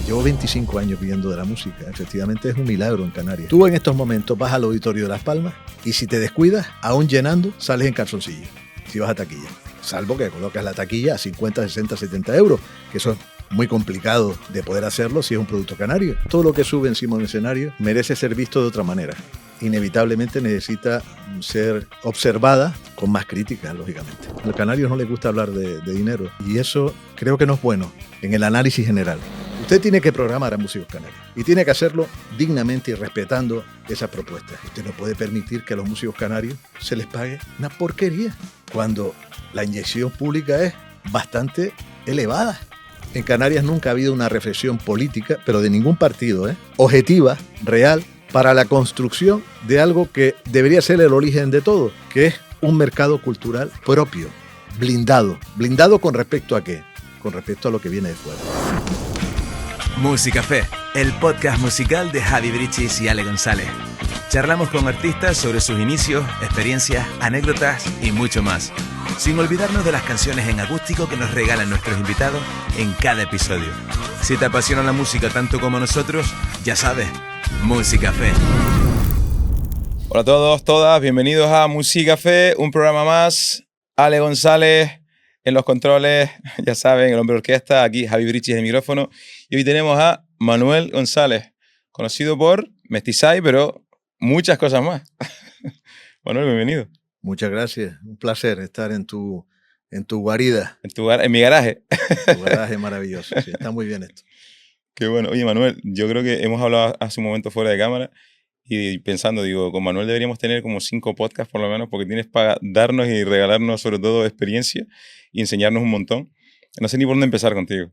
Llevo 25 años viviendo de la música. Efectivamente es un milagro en Canarias. Tú en estos momentos vas al Auditorio de Las Palmas y si te descuidas, aún llenando, sales en calzoncillo. Si vas a taquilla. Salvo que colocas la taquilla a 50, 60, 70 euros, que eso es muy complicado de poder hacerlo si es un producto canario. Todo lo que sube encima de un escenario merece ser visto de otra manera. Inevitablemente necesita ser observada con más crítica, lógicamente. A los canarios no les gusta hablar de dinero y eso creo que no es bueno en el análisis general. Usted tiene que programar a músicos canarios y tiene que hacerlo dignamente y respetando esas propuestas. Usted no puede permitir que a los músicos canarios se les pague una porquería cuando la inyección pública es bastante elevada. En Canarias nunca ha habido una reflexión política, pero de ningún partido, objetiva, real, para la construcción de algo que debería ser el origen de todo, que es un mercado cultural propio, blindado. ¿Blindado con respecto a qué? Con respecto a lo que viene de fuera. Musicafé, el podcast musical de Javi Brichis y Ale González. Charlamos con artistas sobre sus inicios, experiencias, anécdotas y mucho más. Sin olvidarnos de las canciones en acústico que nos regalan nuestros invitados en cada episodio. Si te apasiona la música tanto como nosotros, ya sabes, Musicafé. Hola a todos, todas, bienvenidos a Musicafé, un programa más. Ale González en los controles, ya saben, el hombre orquesta, aquí Javi Brichis en el micrófono. Y hoy tenemos a Manuel González, conocido por Mestizay, pero muchas cosas más. Manuel, bienvenido. Muchas gracias, un placer estar en tu guarida. En mi garaje. Tu garaje maravilloso, sí, está muy bien esto. Qué bueno. Oye, Manuel, yo creo que hemos hablado hace un momento fuera de cámara y pensando, digo, con Manuel deberíamos tener como 5 podcasts por lo menos porque tienes para darnos y regalarnos sobre todo experiencia y enseñarnos un montón. No sé ni por dónde empezar contigo.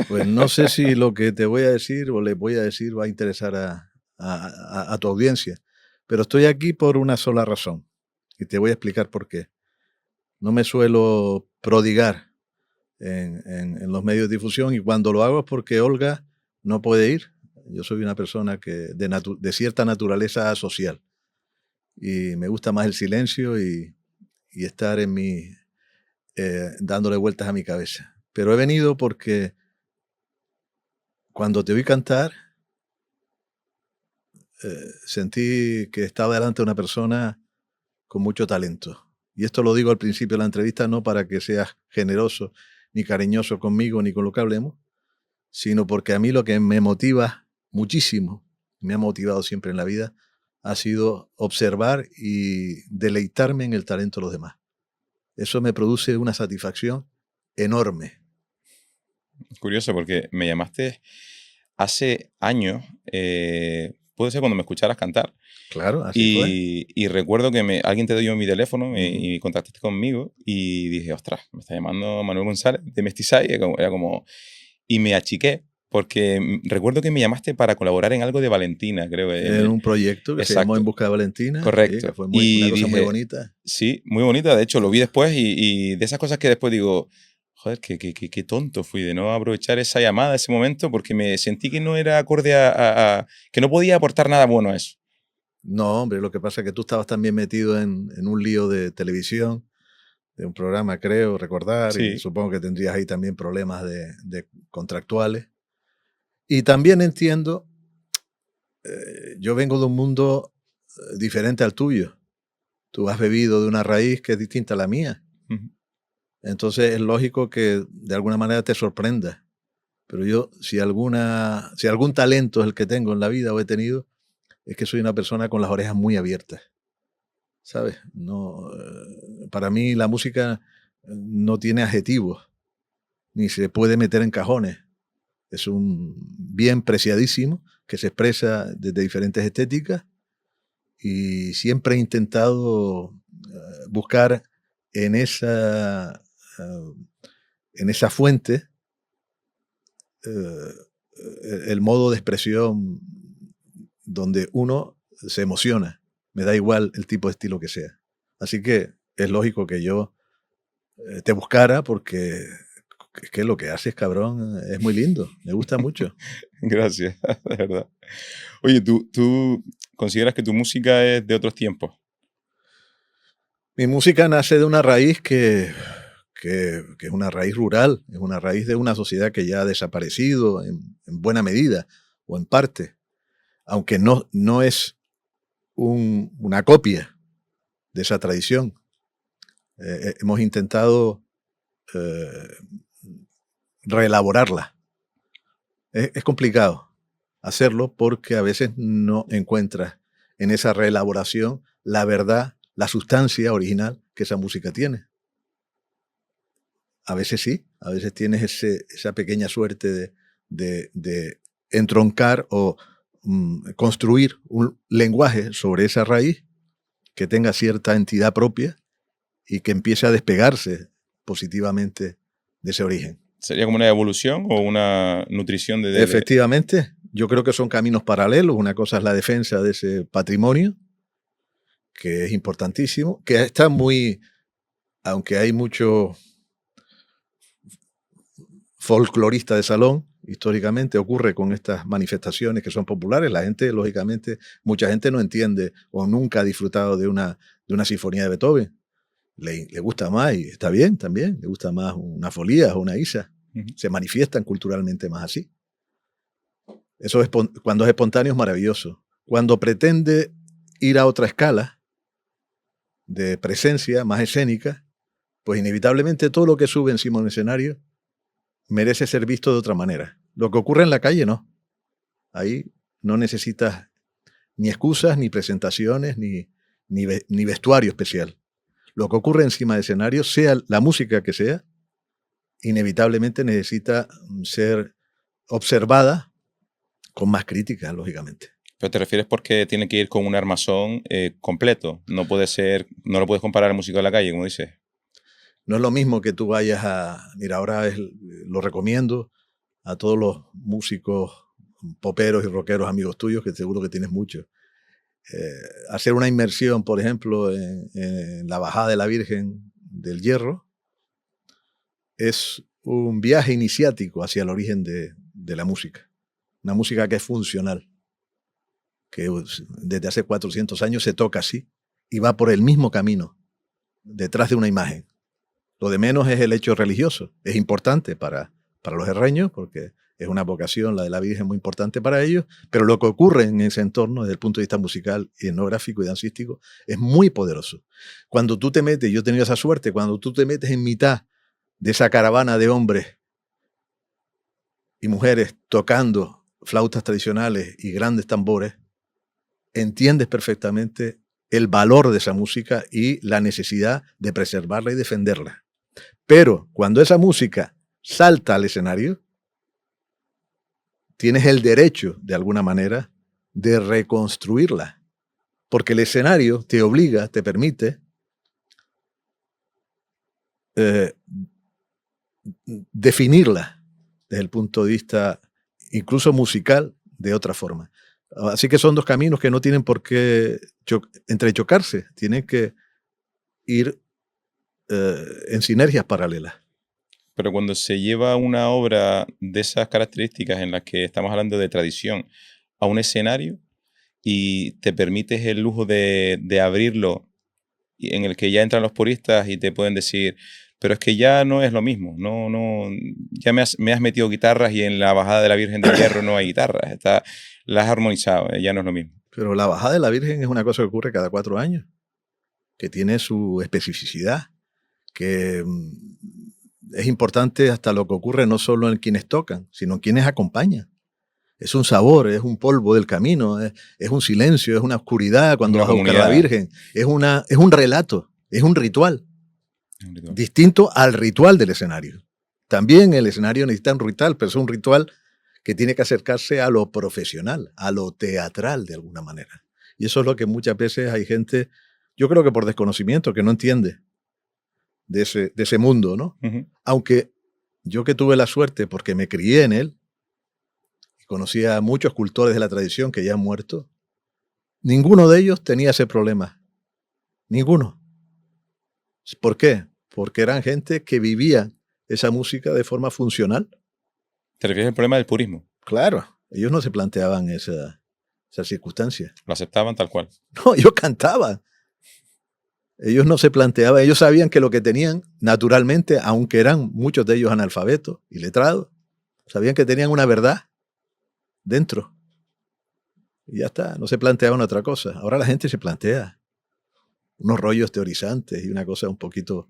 Pues no sé si lo que te voy a decir o les voy a decir va a interesar a tu audiencia, pero estoy aquí por una sola razón y te voy a explicar por qué. No me suelo prodigar en los medios de difusión y cuando lo hago es porque Olga no puede ir. Yo soy una persona que de cierta naturaleza social y me gusta más el silencio y estar en dándole vueltas a mi cabeza. Pero he venido porque cuando te oí cantar sentí que estaba delante de una persona con mucho talento. Y esto lo digo al principio de la entrevista no para que seas generoso ni cariñoso conmigo ni con lo que hablemos, sino porque a mí lo que me motiva muchísimo, me ha motivado siempre en la vida, ha sido observar y deleitarme en el talento de los demás. Eso me produce una satisfacción enorme. Curioso, porque me llamaste hace años, puede ser cuando me escucharas cantar. Claro, así fue. Y recuerdo que alguien te dio mi teléfono y contactaste conmigo y dije, ostras, me está llamando Manuel González de Mestizay. Era como... Y me achiqué porque recuerdo que me llamaste para colaborar en algo de Valentina, creo. En un proyecto que se llamó En Busca de Valentina. Correcto. Sí, que fue una cosa muy bonita. Sí, muy bonita. De hecho, lo vi después y de esas cosas que después digo, joder, qué tonto fui de no aprovechar esa llamada, ese momento, porque me sentí que no era acorde que no podía aportar nada bueno a eso. No, hombre, lo que pasa es que tú estabas también metido en un lío de televisión, de un programa, creo, recordar, Sí. y supongo que tendrías ahí también problemas de contractuales. Y también entiendo, yo vengo de un mundo diferente al tuyo. Tú has bebido de una raíz que es distinta a la mía. Uh-huh. Entonces es lógico que de alguna manera te sorprenda. Pero yo, si algún talento es el que tengo en la vida o he tenido, es que soy una persona con las orejas muy abiertas. ¿Sabes? No, para mí la música no tiene adjetivos, ni se puede meter en cajones. Es un bien preciadísimo que se expresa desde diferentes estéticas y siempre he intentado buscar en esa fuente el modo de expresión donde uno se emociona. Me da igual el tipo de estilo que sea. Así que es lógico que yo te buscara porque es que lo que haces, cabrón, es muy lindo. Me gusta mucho. Gracias, de verdad. Oye, ¿tú consideras que tu música es de otros tiempos? Mi música nace de una raíz que que es una raíz rural, es una raíz de una sociedad que ya ha desaparecido en buena medida o en parte, aunque no es una copia de esa tradición. Hemos intentado reelaborarla. Es complicado hacerlo porque a veces no encuentras en esa reelaboración la verdad, la sustancia original que esa música tiene. A veces sí, a veces tienes esa pequeña suerte de entroncar o construir un lenguaje sobre esa raíz que tenga cierta entidad propia y que empiece a despegarse positivamente de ese origen. ¿Sería como una evolución o una nutrición de...? Efectivamente, yo creo que son caminos paralelos. Una cosa es la defensa de ese patrimonio, que es importantísimo, que está muy... Aunque hay mucho folclorista de salón, históricamente ocurre con estas manifestaciones que son populares. La gente, lógicamente, mucha gente no entiende o nunca ha disfrutado de una sinfonía de Beethoven. Le gusta más, y está bien también, le gusta más una Folía o una Isa. Se manifiestan culturalmente más así. Eso es, cuando es espontáneo, es maravilloso. Cuando pretende ir a otra escala de presencia más escénica, pues inevitablemente todo lo que sube encima de un escenario merece ser visto de otra manera. Lo que ocurre en la calle, no. Ahí no necesitas ni excusas, ni presentaciones, ni vestuario especial. Lo que ocurre encima de escenario, sea la música que sea, inevitablemente necesita ser observada con más crítica, lógicamente. Pero te refieres porque tiene que ir con un armazón completo. No puede ser, no lo puedes comparar al músico de la calle, como dices. No es lo mismo que tú vayas a... Mira, ahora lo recomiendo a todos los músicos poperos y rockeros amigos tuyos, que seguro que tienes muchos. Hacer una inmersión, por ejemplo, en la Bajada de la Virgen del Hierro es un viaje iniciático hacia el origen de la música. Una música que es funcional, que desde hace 400 años se toca así y va por el mismo camino, detrás de una imagen. Lo de menos es el hecho religioso. Es importante para los herreños, porque es una vocación, la de la Virgen, muy importante para ellos, pero lo que ocurre en ese entorno, desde el punto de vista musical, etnográfico y dancístico, es muy poderoso. Cuando tú te metes, yo he tenido esa suerte, cuando tú te metes en mitad de esa caravana de hombres y mujeres tocando flautas tradicionales y grandes tambores, entiendes perfectamente el valor de esa música y la necesidad de preservarla y defenderla. Pero cuando esa música salta al escenario, tienes el derecho, de alguna manera, de reconstruirla. Porque el escenario te obliga, te permite definirla desde el punto de vista incluso musical de otra forma. Así que son dos caminos que no tienen por qué entrechocarse, tienen que ir en sinergias paralelas. Pero cuando se lleva una obra de esas características en las que estamos hablando de tradición a un escenario y te permites el lujo de abrirlo, en el que ya entran los puristas y te pueden decir, pero es que ya no es lo mismo, ya me has metido guitarras y en la Bajada de la Virgen del Hierro no hay guitarras, las has armonizado, ya no es lo mismo. Pero la Bajada de la Virgen es una cosa que ocurre cada 4 años, que tiene su especificidad, que es importante hasta lo que ocurre no solo en quienes tocan, sino en quienes acompañan. Es un sabor, es un polvo del camino, es un silencio, es una oscuridad cuando vas a buscar a la Virgen. Es un relato, es un ritual. Distinto al ritual del escenario. También el escenario necesita un ritual, pero es un ritual que tiene que acercarse a lo profesional, a lo teatral de alguna manera. Y eso es lo que muchas veces hay gente, yo creo que por desconocimiento, que no entiende de ese mundo, ¿no? Uh-huh. Aunque yo que tuve la suerte, porque me crié en él, y conocí a muchos escultores de la tradición que ya han muerto, ninguno de ellos tenía ese problema. Ninguno. ¿Por qué? Porque eran gente que vivía esa música de forma funcional. ¿Te refieres al problema del purismo? Claro, ellos no se planteaban esa circunstancia. Lo aceptaban tal cual. No, ellos cantaban. Ellos no se planteaban, ellos sabían que lo que tenían naturalmente, aunque eran muchos de ellos analfabetos y letrados, sabían que tenían una verdad dentro. Y ya está, no se planteaban otra cosa. Ahora la gente se plantea unos rollos teorizantes y una cosa un poquito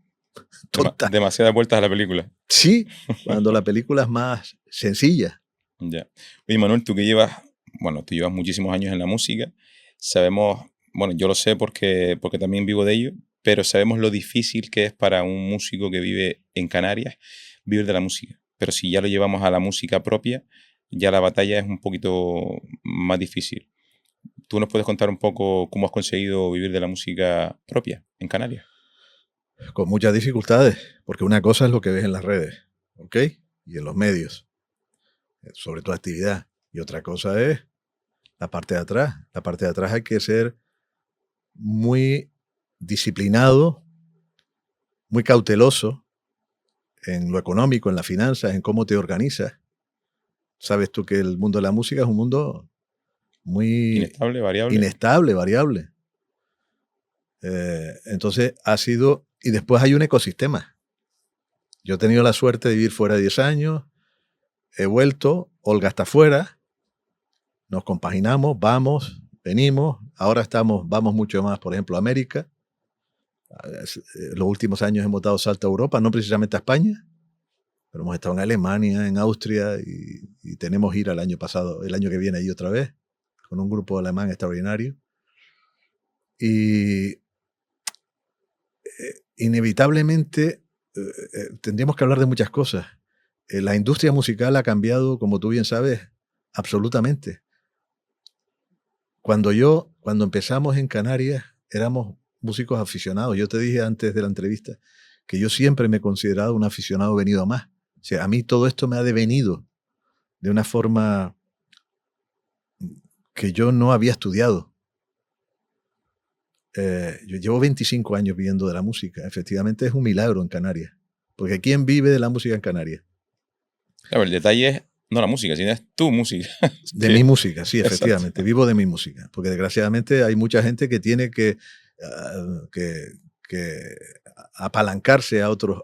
tonta. Demasiadas vueltas a la película. Sí, cuando la película es más sencilla. Ya. Oye, Manuel, tú llevas muchísimos años en la música. Sabemos, bueno, yo lo sé porque también vivo de ello, pero sabemos lo difícil que es para un músico que vive en Canarias vivir de la música. Pero si ya lo llevamos a la música propia, ya la batalla es un poquito más difícil. ¿Tú nos puedes contar un poco cómo has conseguido vivir de la música propia en Canarias? Con muchas dificultades, porque una cosa es lo que ves en las redes, ¿ok? Y en los medios, sobre tu actividad. Y otra cosa es la parte de atrás. La parte de atrás hay que ser muy disciplinado, muy cauteloso en lo económico, en las finanzas, en cómo te organizas. Sabes tú que el mundo de la música es un mundo muy inestable, variable. Entonces ha sido, y después hay un ecosistema. Yo he tenido la suerte de vivir fuera de 10 años, he vuelto, Olga está fuera, nos compaginamos, vamos, venimos, ahora vamos mucho más, por ejemplo, a América. Los últimos años hemos dado salto a Europa, no precisamente a España, pero hemos estado en Alemania, en Austria, y tenemos gira el año que viene allí otra vez, con un grupo alemán extraordinario. Y inevitablemente tendríamos que hablar de muchas cosas. La industria musical ha cambiado, como tú bien sabes, absolutamente. Cuando empezamos en Canarias, éramos músicos aficionados. Yo te dije antes de la entrevista que yo siempre me he considerado un aficionado venido a más. O sea, a mí todo esto me ha devenido de una forma que yo no había estudiado. Yo llevo 25 años viviendo de la música. Efectivamente es un milagro en Canarias. Porque ¿quién vive de la música en Canarias? Claro, el detalle es no la música, sino es tu música. De mi música, sí, efectivamente. Exacto. Vivo de mi música. Porque desgraciadamente hay mucha gente que tiene que apalancarse a otros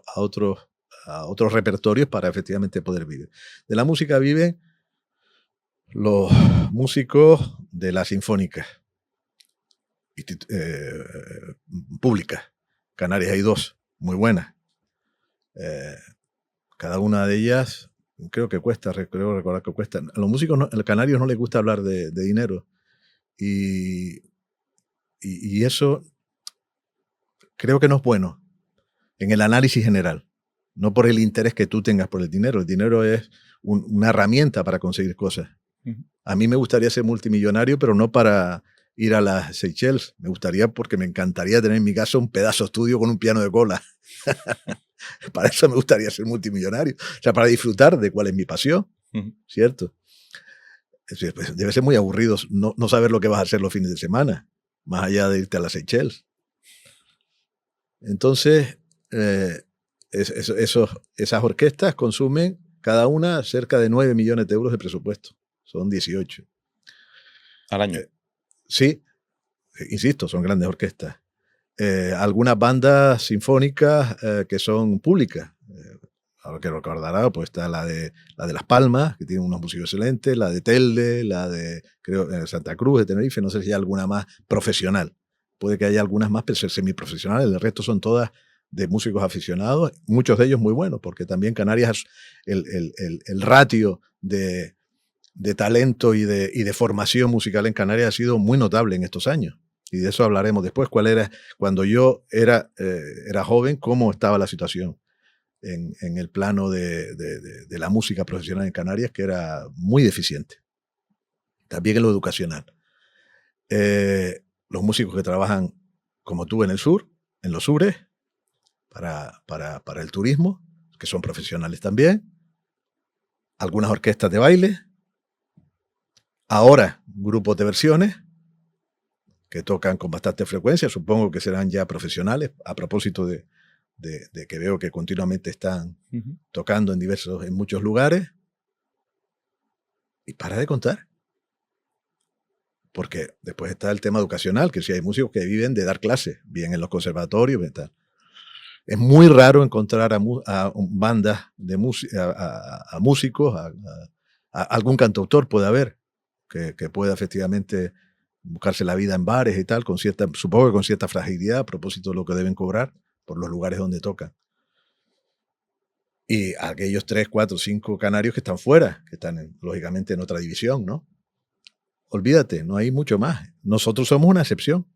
repertorios para efectivamente poder vivir. De la música viven los músicos de las sinfónicas públicas. Canarias hay 2, muy buenas. Cada una de ellas creo recordar que cuesta. A los músicos, a los canarios no les gusta hablar de dinero. Y eso creo que no es bueno en el análisis general. No por el interés que tú tengas por el dinero. El dinero es una herramienta para conseguir cosas. A mí me gustaría ser multimillonario, pero no para ir a las Seychelles. Me gustaría porque me encantaría tener en mi casa un pedazo de estudio con un piano de cola. Para eso me gustaría ser multimillonario. O sea, para disfrutar de cuál es mi pasión, ¿cierto? Debe ser muy aburrido no saber lo que vas a hacer los fines de semana, más allá de irte a las Seychelles. Entonces, esas orquestas consumen cada una cerca de 9 millones de euros de presupuesto. Son 18. Al año. Sí, insisto, son grandes orquestas. Algunas bandas sinfónicas que son públicas. Ahora que recordará, pues está la de Las Palmas, que tiene unos músicos excelentes, la de Telde, la de Santa Cruz, de Tenerife, no sé si hay alguna más profesional. Puede que haya algunas más, pero semiprofesionales. El resto son todas de músicos aficionados, muchos de ellos muy buenos, porque también Canarias, el ratio de talento y de formación musical en Canarias ha sido muy notable en estos años. Y de eso hablaremos después. Cuando yo era joven, cómo estaba la situación en el plano de la música profesional en Canarias, que era muy deficiente. También en lo educacional. Los músicos que trabajan, como tú, en el sur, en los sures, para el turismo, que son profesionales también. Algunas orquestas de baile. Ahora, grupos de versiones que tocan con bastante frecuencia, supongo que serán ya profesionales, a propósito de que veo que continuamente están tocando en muchos lugares. Y para de contar. Porque después está el tema educacional, que si hay músicos que viven de dar clases, bien en los conservatorios, y tal. Es muy raro encontrar a bandas de a músicos, a algún cantautor puede haber, que pueda efectivamente buscarse la vida en bares y tal, supongo que con cierta fragilidad a propósito de lo que deben cobrar por los lugares donde tocan. Y aquellos 3, 4, 5 canarios que están fuera, que están lógicamente en otra división, ¿no? Olvídate, no hay mucho más. Nosotros somos una excepción.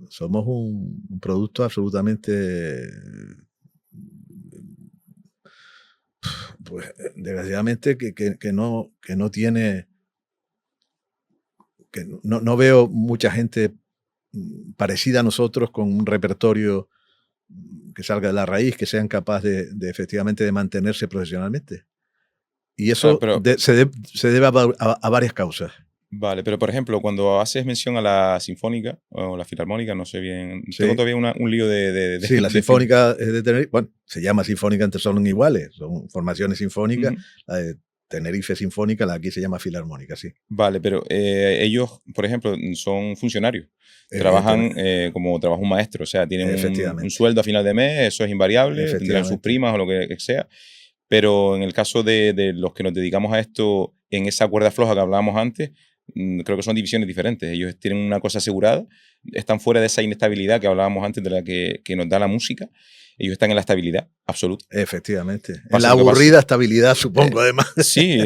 Somos un producto absolutamente, pues desgraciadamente que no tiene, que no veo mucha gente parecida a nosotros con un repertorio que salga de la raíz, que sean capaces de efectivamente de mantenerse profesionalmente. Y eso se debe a varias causas. Vale, pero por ejemplo, cuando haces mención a la sinfónica o la filarmónica, no sé bien, Sí. tengo todavía un lío de Sí, la sinfónica es de Tenerife, bueno, se llama sinfónica, entre son iguales, son formaciones sinfónicas. La de Tenerife sinfónica, la de aquí se llama filarmónica, sí. Vale, pero ellos, por ejemplo, son funcionarios. Trabajan como trabaja un maestro, o sea, tienen un sueldo a final de mes, eso es invariable, tendrán sus primas o lo que sea. Pero en el caso de los que nos dedicamos a esto, en esa cuerda floja que hablábamos antes, creo que son divisiones diferentes. Ellos tienen una cosa asegurada, están fuera de esa inestabilidad que hablábamos antes de la que nos da la música. Ellos están en la estabilidad absoluta. Efectivamente. En la aburrida estabilidad, supongo, además. Sí,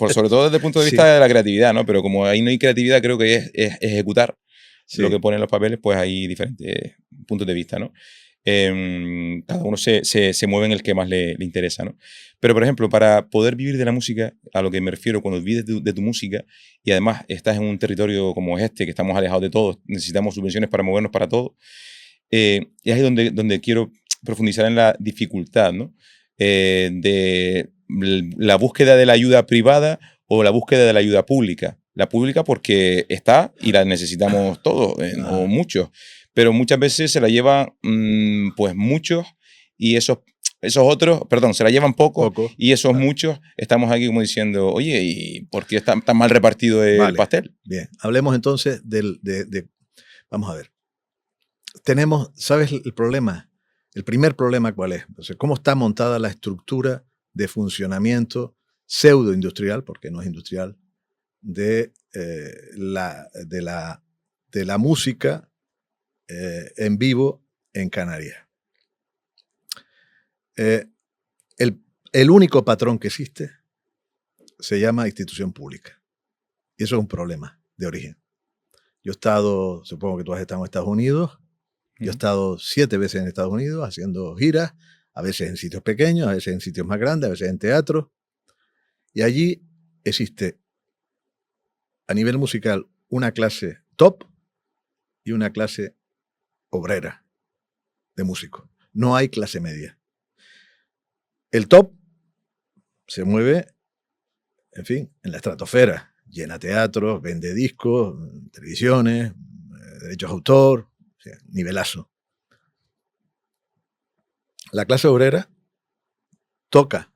sobre todo desde el punto de vista de la creatividad, ¿no? Pero como ahí no hay creatividad, creo que es ejecutar lo que ponen los papeles, pues hay diferentes puntos de vista, ¿no? Cada uno se mueve en el que más le interesa, ¿no? Pero, por ejemplo, para poder vivir de la música, a lo que me refiero cuando vives de tu música y además estás en un territorio como este, que estamos alejados de todo, necesitamos subvenciones para movernos para todo, y es ahí donde quiero profundizar en la dificultad, ¿no? De la búsqueda de la ayuda privada o la búsqueda de la ayuda pública. La pública porque está y la necesitamos todos, o muchos, pero muchas veces se la llevan pues muchos y esos otros, perdón, se la llevan poco. Y esos muchos estamos aquí como diciendo, oye, ¿y por qué está tan mal repartido el pastel? Bien, hablemos entonces vamos a ver. ¿Sabes el problema? El primer problema, ¿cuál es? Entonces, ¿cómo está montada la estructura de funcionamiento pseudo-industrial, porque no es industrial, de la música en vivo en Canarias? El único patrón que existe se llama institución pública. Y eso es un problema de origen. Yo he estado, supongo que tú has estado en Estados Unidos, yo he estado 7 veces en Estados Unidos haciendo giras, a veces en sitios pequeños, a veces en sitios más grandes, a veces en teatro. Y allí existe, a nivel musical, una clase top y una clase obrera de músicos. No hay clase media. El top se mueve, en fin, en la estratosfera. Llena teatros, vende discos, televisiones, derechos de autor, o sea, nivelazo. La clase obrera toca,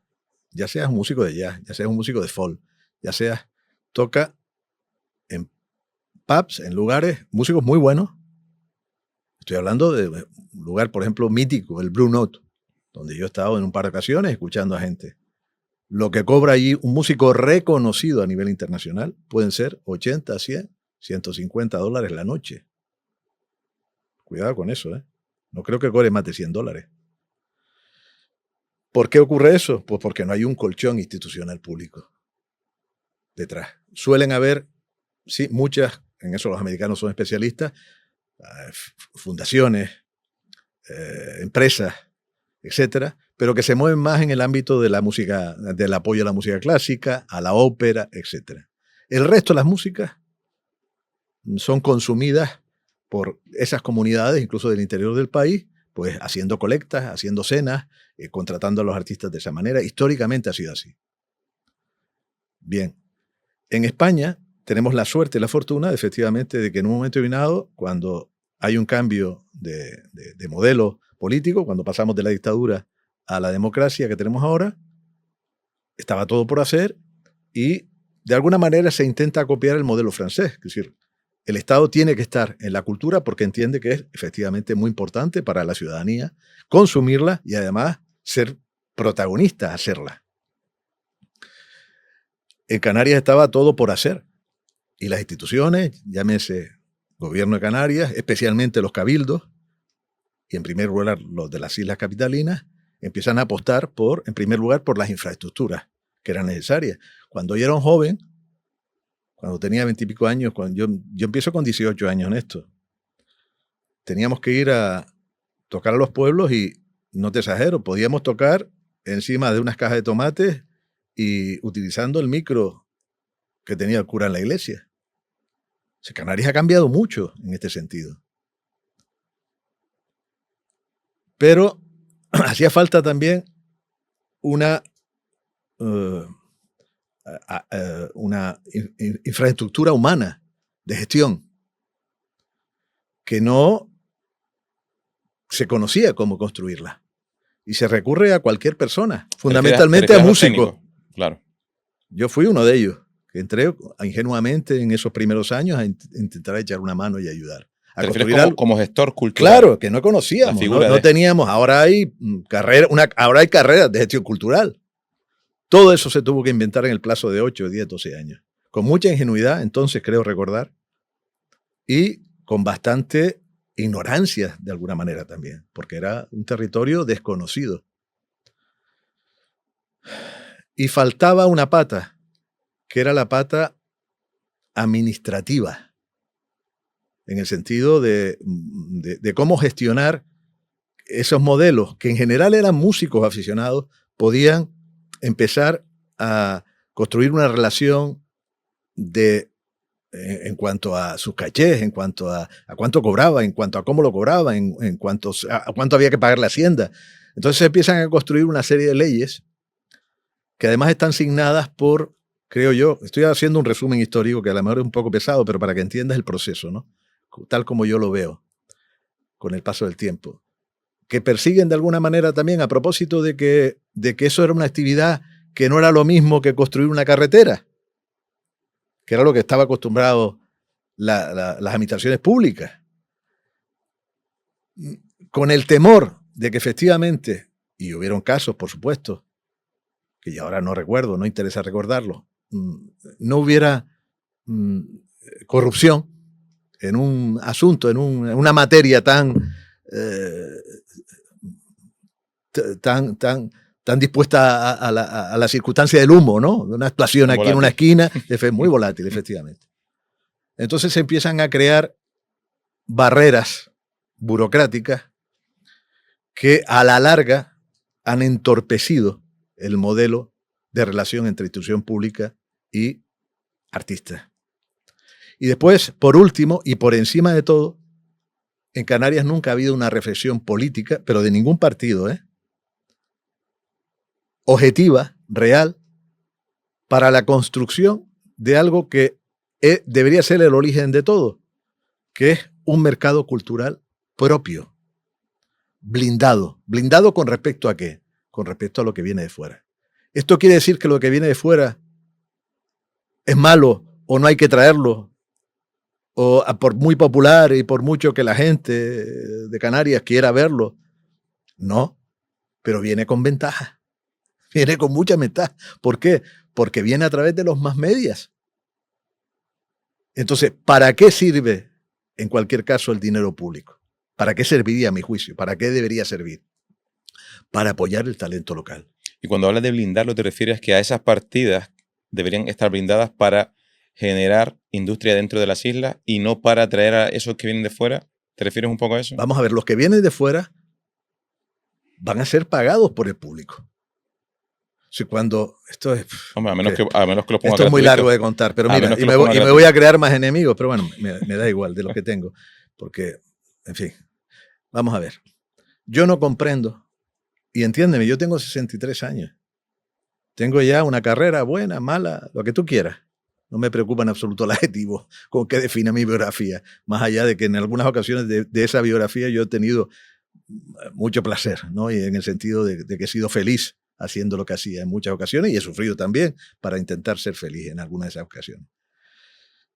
ya seas un músico de jazz, ya seas un músico de folk, ya seas, toca en pubs, en lugares, músicos muy buenos. Estoy hablando de un lugar, por ejemplo, mítico, el Blue Note, donde yo he estado en un par de ocasiones escuchando a gente. Lo que cobra allí un músico reconocido a nivel internacional pueden ser 80, 100, $150 la noche. Cuidado con eso, ¿eh? No creo que cobre más de $100. ¿Por qué ocurre eso? Pues porque no hay un colchón institucional público detrás. Suelen haber, sí, muchas, en eso los americanos son especialistas, fundaciones, empresas, etcétera, pero que se mueven más en el ámbito de la música, del apoyo a la música clásica, a la ópera, etcétera. El resto de las músicas son consumidas por esas comunidades, incluso del interior del país, pues haciendo colectas, haciendo cenas, contratando a los artistas de esa manera. Históricamente ha sido así. Bien, en España tenemos la suerte y la fortuna, efectivamente, de que en un momento determinado, cuando hay un cambio de modelo político, cuando pasamos de la dictadura a la democracia que tenemos ahora, estaba todo por hacer y de alguna manera se intenta copiar el modelo francés. Es decir, el Estado tiene que estar en la cultura porque entiende que es efectivamente muy importante para la ciudadanía consumirla y además ser protagonista, hacerla. En Canarias estaba todo por hacer y las instituciones, llámese Gobierno de Canarias, especialmente los cabildos y en primer lugar los de las Islas Capitalinas, empiezan a apostar en primer lugar por las infraestructuras que eran necesarias. Cuando yo era un joven, cuando tenía 20 y pico años, yo empiezo con 18 años en esto, teníamos que ir a tocar a los pueblos y, no te exagero, podíamos tocar encima de unas cajas de tomates y utilizando el micro que tenía el cura en la iglesia. O sea, Canarias ha cambiado mucho en este sentido. Pero hacía falta también una infraestructura humana de gestión que no se conocía cómo construirla. Y se recurre a cualquier persona, fundamentalmente a músicos. Claro. Yo fui uno de ellos, que entré ingenuamente en esos primeros años a intentar echar una mano y ayudar. ¿Te refieres como gestor cultural? Claro, que no conocíamos, no teníamos. Ahora hay carreras de gestión cultural. Todo eso se tuvo que inventar en el plazo de 8, 10, 12 años. Con mucha ingenuidad, entonces creo recordar, y con bastante ignorancia de alguna manera también, porque era un territorio desconocido. Y faltaba una pata, que era la pata administrativa, en el sentido de cómo gestionar esos modelos, que en general eran músicos aficionados, podían empezar a construir una relación en cuanto a sus cachés, en cuanto a cuánto cobraba, en cuanto a cómo lo cobraba, en cuanto a cuánto había que pagar la hacienda. Entonces se empiezan a construir una serie de leyes que además están signadas por, creo yo, estoy haciendo un resumen histórico que a lo mejor es un poco pesado, pero para que entiendas el proceso, ¿no? Tal como yo lo veo con el paso del tiempo, que persiguen de alguna manera también a propósito de que eso era una actividad que no era lo mismo que construir una carretera, que era lo que estaba acostumbrado las administraciones públicas, con el temor de que efectivamente, y hubieron casos, por supuesto, que ya ahora no recuerdo, no interesa recordarlo, no hubiera corrupción en un asunto, en una materia tan dispuesta a la circunstancia del humo, ¿no? Una explosión aquí en una esquina, muy volátil, efectivamente. Entonces se empiezan a crear barreras burocráticas que a la larga han entorpecido el modelo de relación entre institución pública y artistas. Y después, por último, y por encima de todo, en Canarias nunca ha habido una reflexión política, pero de ningún partido, objetiva, real, para la construcción de algo que debería ser el origen de todo, que es un mercado cultural propio, blindado. ¿Blindado con respecto a qué? Con respecto a lo que viene de fuera. ¿Esto quiere decir que lo que viene de fuera es malo o no hay que traerlo? O por muy popular y por mucho que la gente de Canarias quiera verlo. No, pero viene con ventaja. Viene con mucha ventaja. ¿Por qué? Porque viene a través de los más medias. Entonces, ¿para qué sirve, en cualquier caso, el dinero público? ¿Para qué serviría, a mi juicio? ¿Para qué debería servir? Para apoyar el talento local. Y cuando hablas de blindarlo, ¿te refieres que a esas partidas deberían estar blindadas para generar industria dentro de las islas y no para atraer a esos que vienen de fuera? ¿Te refieres un poco a eso? Vamos a ver, los que vienen de fuera van a ser pagados por el público. Si cuando esto es... Hombre, a menos que lo ponga esto es muy largo de contar, pero mira, y me voy a crear más enemigos, pero bueno, me da igual de los que tengo, porque, en fin, vamos a ver. Yo no comprendo, y entiéndeme, yo tengo 63 años. Tengo ya una carrera buena, mala, lo que tú quieras. No me preocupa en absoluto el adjetivo con que define mi biografía, más allá de que en algunas ocasiones de esa biografía yo he tenido mucho placer, ¿no? Y en el sentido de que he sido feliz haciendo lo que hacía en muchas ocasiones y he sufrido también para intentar ser feliz en algunas de esas ocasiones.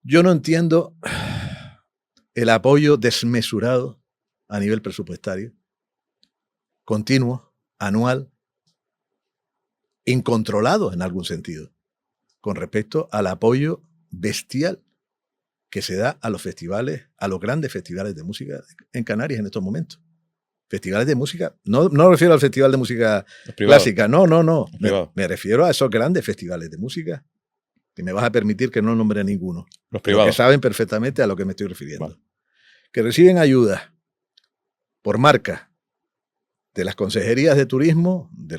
Yo no entiendo el apoyo desmesurado a nivel presupuestario, continuo, anual, incontrolado en algún sentido, con respecto al apoyo bestial que se da a los festivales, a los grandes festivales de música en Canarias en estos momentos. Festivales de música, no me refiero al festival de música clásica, no. Me refiero a esos grandes festivales de música, que me vas a permitir que no nombre ninguno. Los privados. Que saben perfectamente a lo que me estoy refiriendo. Vale. Que reciben ayuda por marca de las consejerías de turismo, de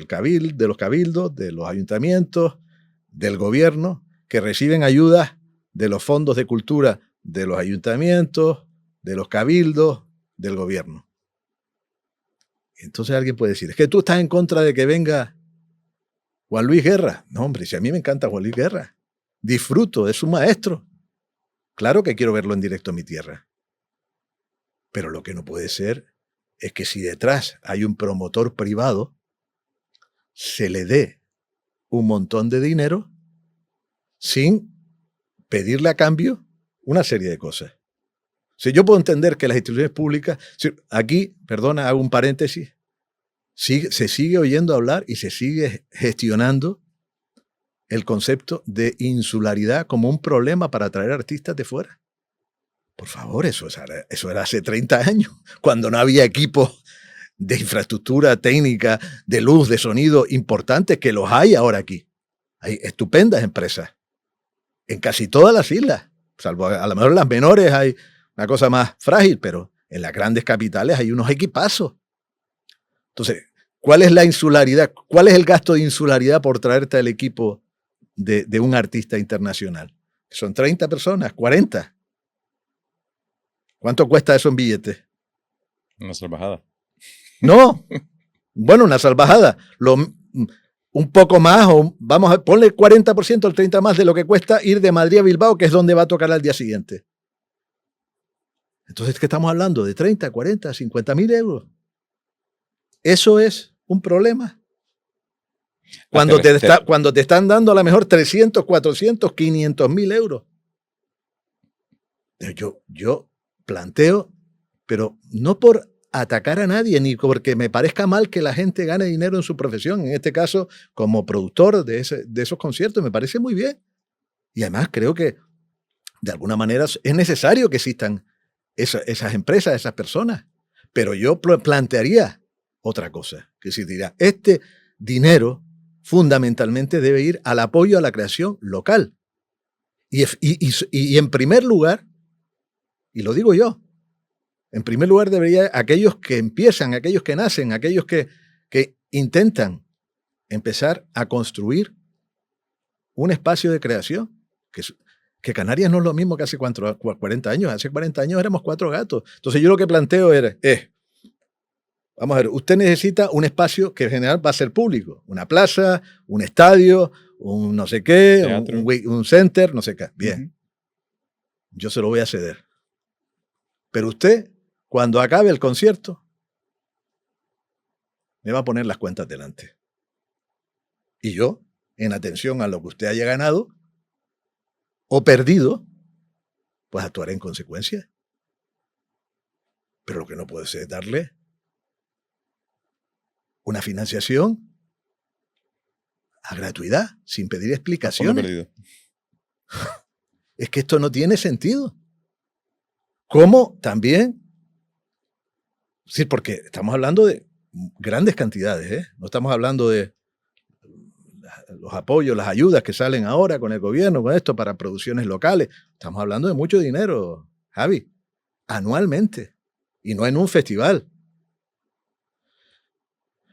los cabildos, de los ayuntamientos, del gobierno, que reciben ayudas de los fondos de cultura de los ayuntamientos, de los cabildos, del gobierno. Entonces alguien puede decir, es que tú estás en contra de que venga Juan Luis Guerra. No, hombre, si a mí me encanta Juan Luis Guerra, disfruto, es un maestro. Claro que quiero verlo en directo en mi tierra. Pero lo que no puede ser es que si detrás hay un promotor privado, se le dé un montón de dinero sin pedirle a cambio una serie de cosas. Si yo puedo entender que las instituciones públicas, aquí, perdona, hago un paréntesis, se sigue oyendo hablar y se sigue gestionando el concepto de insularidad como un problema para atraer artistas de fuera. Por favor, eso era hace 30 años, cuando no había equipos de infraestructura técnica, de luz, de sonido importantes, que los hay ahora aquí. Hay estupendas empresas en casi todas las islas, salvo a lo mejor en las menores hay una cosa más frágil, pero en las grandes capitales hay unos equipazos. Entonces, ¿cuál es la insularidad? ¿Cuál es el gasto de insularidad por traerte al equipo de un artista internacional? Son 30 personas, 40. ¿Cuánto cuesta eso en billetes? Una salvajada. No. Bueno, una salvajada. Un poco más, o vamos a ponle 40% o el 30% más de lo que cuesta ir de Madrid a Bilbao, que es donde va a tocar al día siguiente. Entonces, ¿qué estamos hablando? ¿De 30, 40, 50.000 euros? Eso es un problema. Cuando te están dando a lo mejor 300, 400, 500.000 euros. Yo planteo, pero no por atacar a nadie, ni porque me parezca mal que la gente gane dinero en su profesión, en este caso como productor de esos conciertos, me parece muy bien. Y además creo que de alguna manera es necesario que existan esas empresas, esas personas. Pero yo plantearía otra cosa, que se dirá, este dinero fundamentalmente debe ir al apoyo a la creación local. Y en primer lugar, y lo digo yo, en primer lugar debería aquellos que empiezan, aquellos que nacen, aquellos que intentan empezar a construir un espacio de creación, que Canarias no es lo mismo que hace 40 años. Hace 40 años éramos 4 gatos. Entonces yo lo que planteo es, vamos a ver, usted necesita un espacio que en general va a ser público, una plaza, un estadio, un no sé qué, un center, no sé qué. Bien, yo se lo voy a ceder. Pero usted, cuando acabe el concierto, me va a poner las cuentas delante. Y yo, en atención a lo que usted haya ganado o perdido, pues actuaré en consecuencia. Pero lo que no puede ser es darle una financiación a gratuidad, sin pedir explicaciones. Es que esto no tiene sentido. ¿Cómo también? Sí, porque estamos hablando de grandes cantidades, ¿eh? No estamos hablando de los apoyos, las ayudas que salen ahora con el gobierno, con esto, para producciones locales. Estamos hablando de mucho dinero, Javi, anualmente, y no en un festival.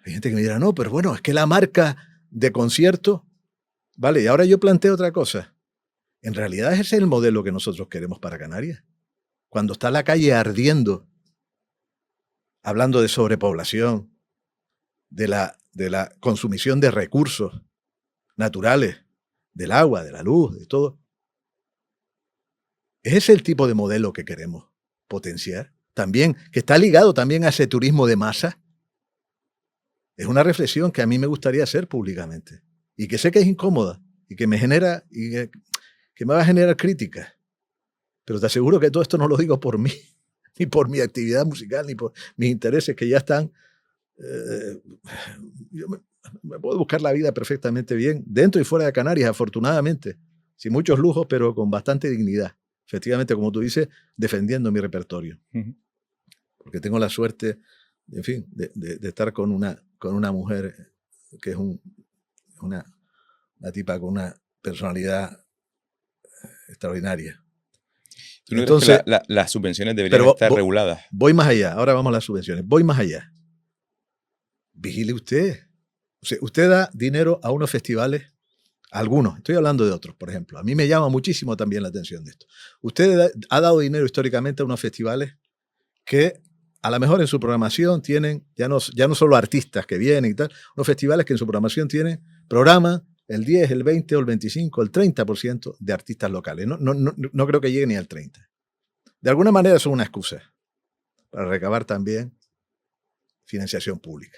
Hay gente que me dirá, no, pero bueno, es que la marca de concierto, vale, y ahora yo planteo otra cosa. En realidad ese es el modelo que nosotros queremos para Canarias. Cuando está la calle ardiendo, hablando de sobrepoblación, de la consumición de recursos naturales, del agua, de la luz, de todo. Ese es el tipo de modelo que queremos potenciar. También, que está ligado también a ese turismo de masa. Es una reflexión que a mí me gustaría hacer públicamente y que sé que es incómoda y que me genera y que me va a generar críticas. Pero te aseguro que todo esto no lo digo por mí, ni por mi actividad musical, ni por mis intereses que ya están. Yo me puedo buscar la vida perfectamente bien, dentro y fuera de Canarias, afortunadamente, sin muchos lujos, pero con bastante dignidad. Efectivamente, como tú dices, defendiendo mi repertorio. Uh-huh. Porque tengo la suerte, en fin, de estar con una mujer que es una tipa con una personalidad extraordinaria. ¿Tú no Entonces, crees que las subvenciones deberían estar reguladas? Voy más allá, ahora vamos a las subvenciones. Voy más allá. Vigile usted. O sea, usted da dinero a unos festivales, a algunos, estoy hablando de otros, por ejemplo. A mí me llama muchísimo también la atención de esto. Usted ha dado dinero históricamente a unos festivales que a lo mejor en su programación tienen, ya no solo artistas que vienen y tal, unos festivales que en su programación tienen programas el 10, el 20 o el 25, el 30% de artistas locales. No creo que llegue ni al 30%. De alguna manera son una excusa para recabar también financiación pública.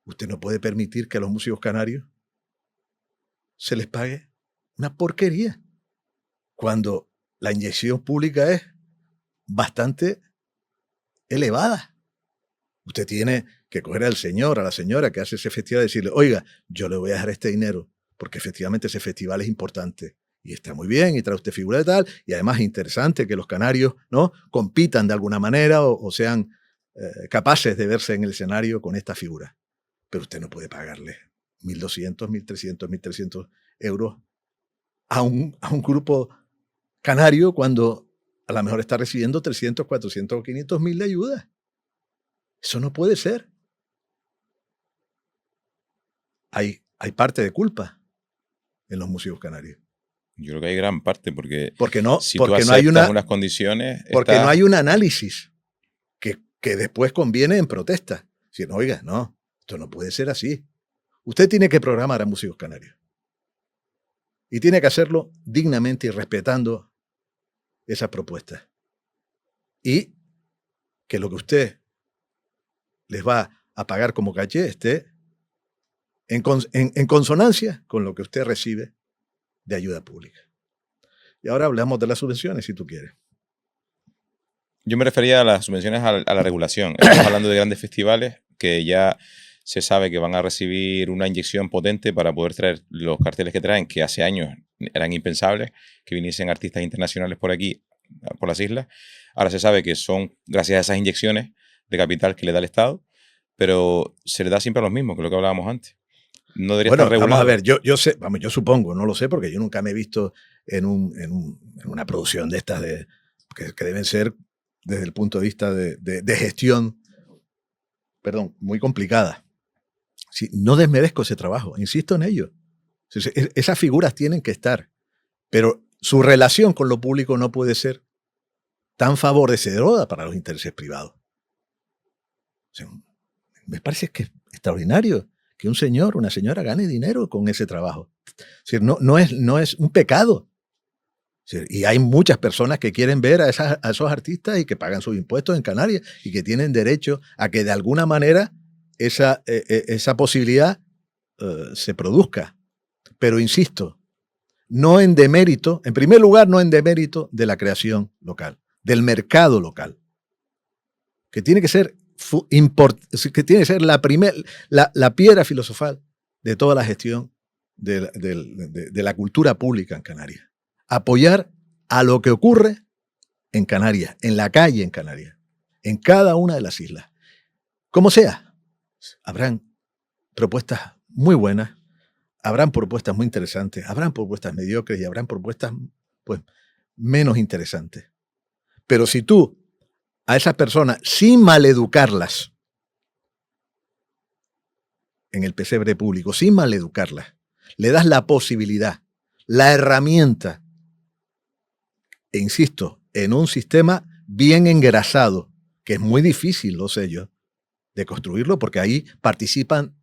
Usted no puede permitir que a los músicos canarios se les pague una porquería cuando la inyección pública es bastante elevada. Usted tiene que coger al señor, a la señora que hace ese festival y decirle, oiga, yo le voy a dejar este dinero porque efectivamente ese festival es importante y está muy bien y trae usted figura de tal y además es interesante que los canarios, ¿no?, compitan de alguna manera o sean capaces de verse en el escenario con esta figura. Pero usted no puede pagarle 1.200, 1.300, 1.300 euros a un grupo canario cuando a lo mejor está recibiendo 300, 400 o 500 mil de ayuda. Eso no puede ser. Hay parte de culpa en los músicos canarios. Yo creo que hay gran parte porque no, si porque tú no hay unas condiciones... Porque no hay un análisis que después conviene en protesta. Si no, oiga, no, esto no puede ser así. Usted tiene que programar a músicos canarios. Y tiene que hacerlo dignamente y respetando esas propuestas. Y que lo que usted les va a pagar como caché esté en consonancia con lo que usted recibe de ayuda pública. Y ahora hablamos de las subvenciones, si tú quieres. Yo me refería a las subvenciones a la regulación. Estamos hablando de grandes festivales que ya se sabe que van a recibir una inyección potente para poder traer los carteles que traen, que hace años eran impensables, que viniesen artistas internacionales por aquí, por las islas. Ahora se sabe que son gracias a esas inyecciones de capital que le da el Estado, pero se le da siempre a los mismos, que es lo que hablábamos antes. No debería estar regulado. Vamos a ver, yo sé, yo supongo, no lo sé, porque yo nunca me he visto en una producción de estas que deben ser desde el punto de vista de gestión, muy complicada. Sí, no desmerezco ese trabajo, insisto en ello. Esas figuras tienen que estar, pero su relación con lo público no puede ser tan favorecedora para los intereses privados. O sea, me parece que es extraordinario que un señor, una señora gane dinero con ese trabajo. Es decir, no es un pecado. Es decir, y hay muchas personas que quieren ver a esos artistas y que pagan sus impuestos en Canarias y que tienen derecho a que de alguna manera esa posibilidad se produzca. Pero insisto, no en demérito, en primer lugar, no en demérito de la creación local, del mercado local, que tiene que ser la piedra filosofal de toda la gestión de la cultura pública en Canarias. Apoyar a lo que ocurre en Canarias, en la calle en Canarias, en cada una de las islas. Como sea, habrán propuestas muy buenas, habrán propuestas muy interesantes, habrán propuestas mediocres y habrán propuestas menos interesantes. Pero si tú a esas personas, sin maleducarlas en el pesebre público, sin maleducarlas, le das la posibilidad, la herramienta, e insisto, en un sistema bien engrasado, que es muy difícil, lo sé yo, de construirlo, porque ahí participan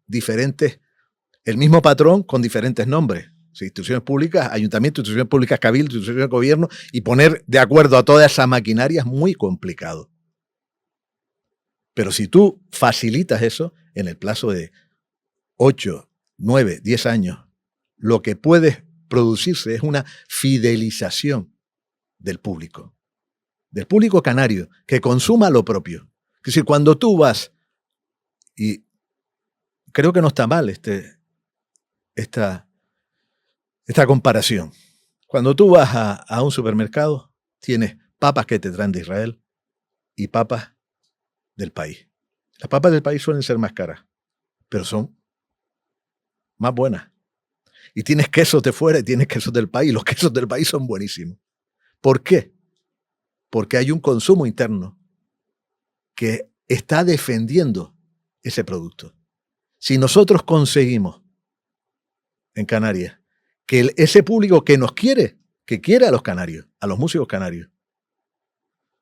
el mismo patrón con diferentes nombres. Instituciones públicas, ayuntamientos, instituciones públicas, cabildo, instituciones de gobierno, y poner de acuerdo a toda esa maquinaria es muy complicado. Pero si tú facilitas eso en el plazo de 8, 9, 10 años, lo que puede producirse es una fidelización del público canario, que consuma lo propio. Es decir, cuando tú vas, y creo que no está mal esta comparación, cuando tú vas a un supermercado, tienes papas que te traen de Israel y papas del país. Las papas del país suelen ser más caras, pero son más buenas. Y tienes quesos de fuera y tienes quesos del país. Los quesos del país son buenísimos. ¿Por qué? Porque hay un consumo interno que está defendiendo ese producto. Si nosotros conseguimos en Canarias que ese público que nos quiere, que quiere a los canarios, a los músicos canarios,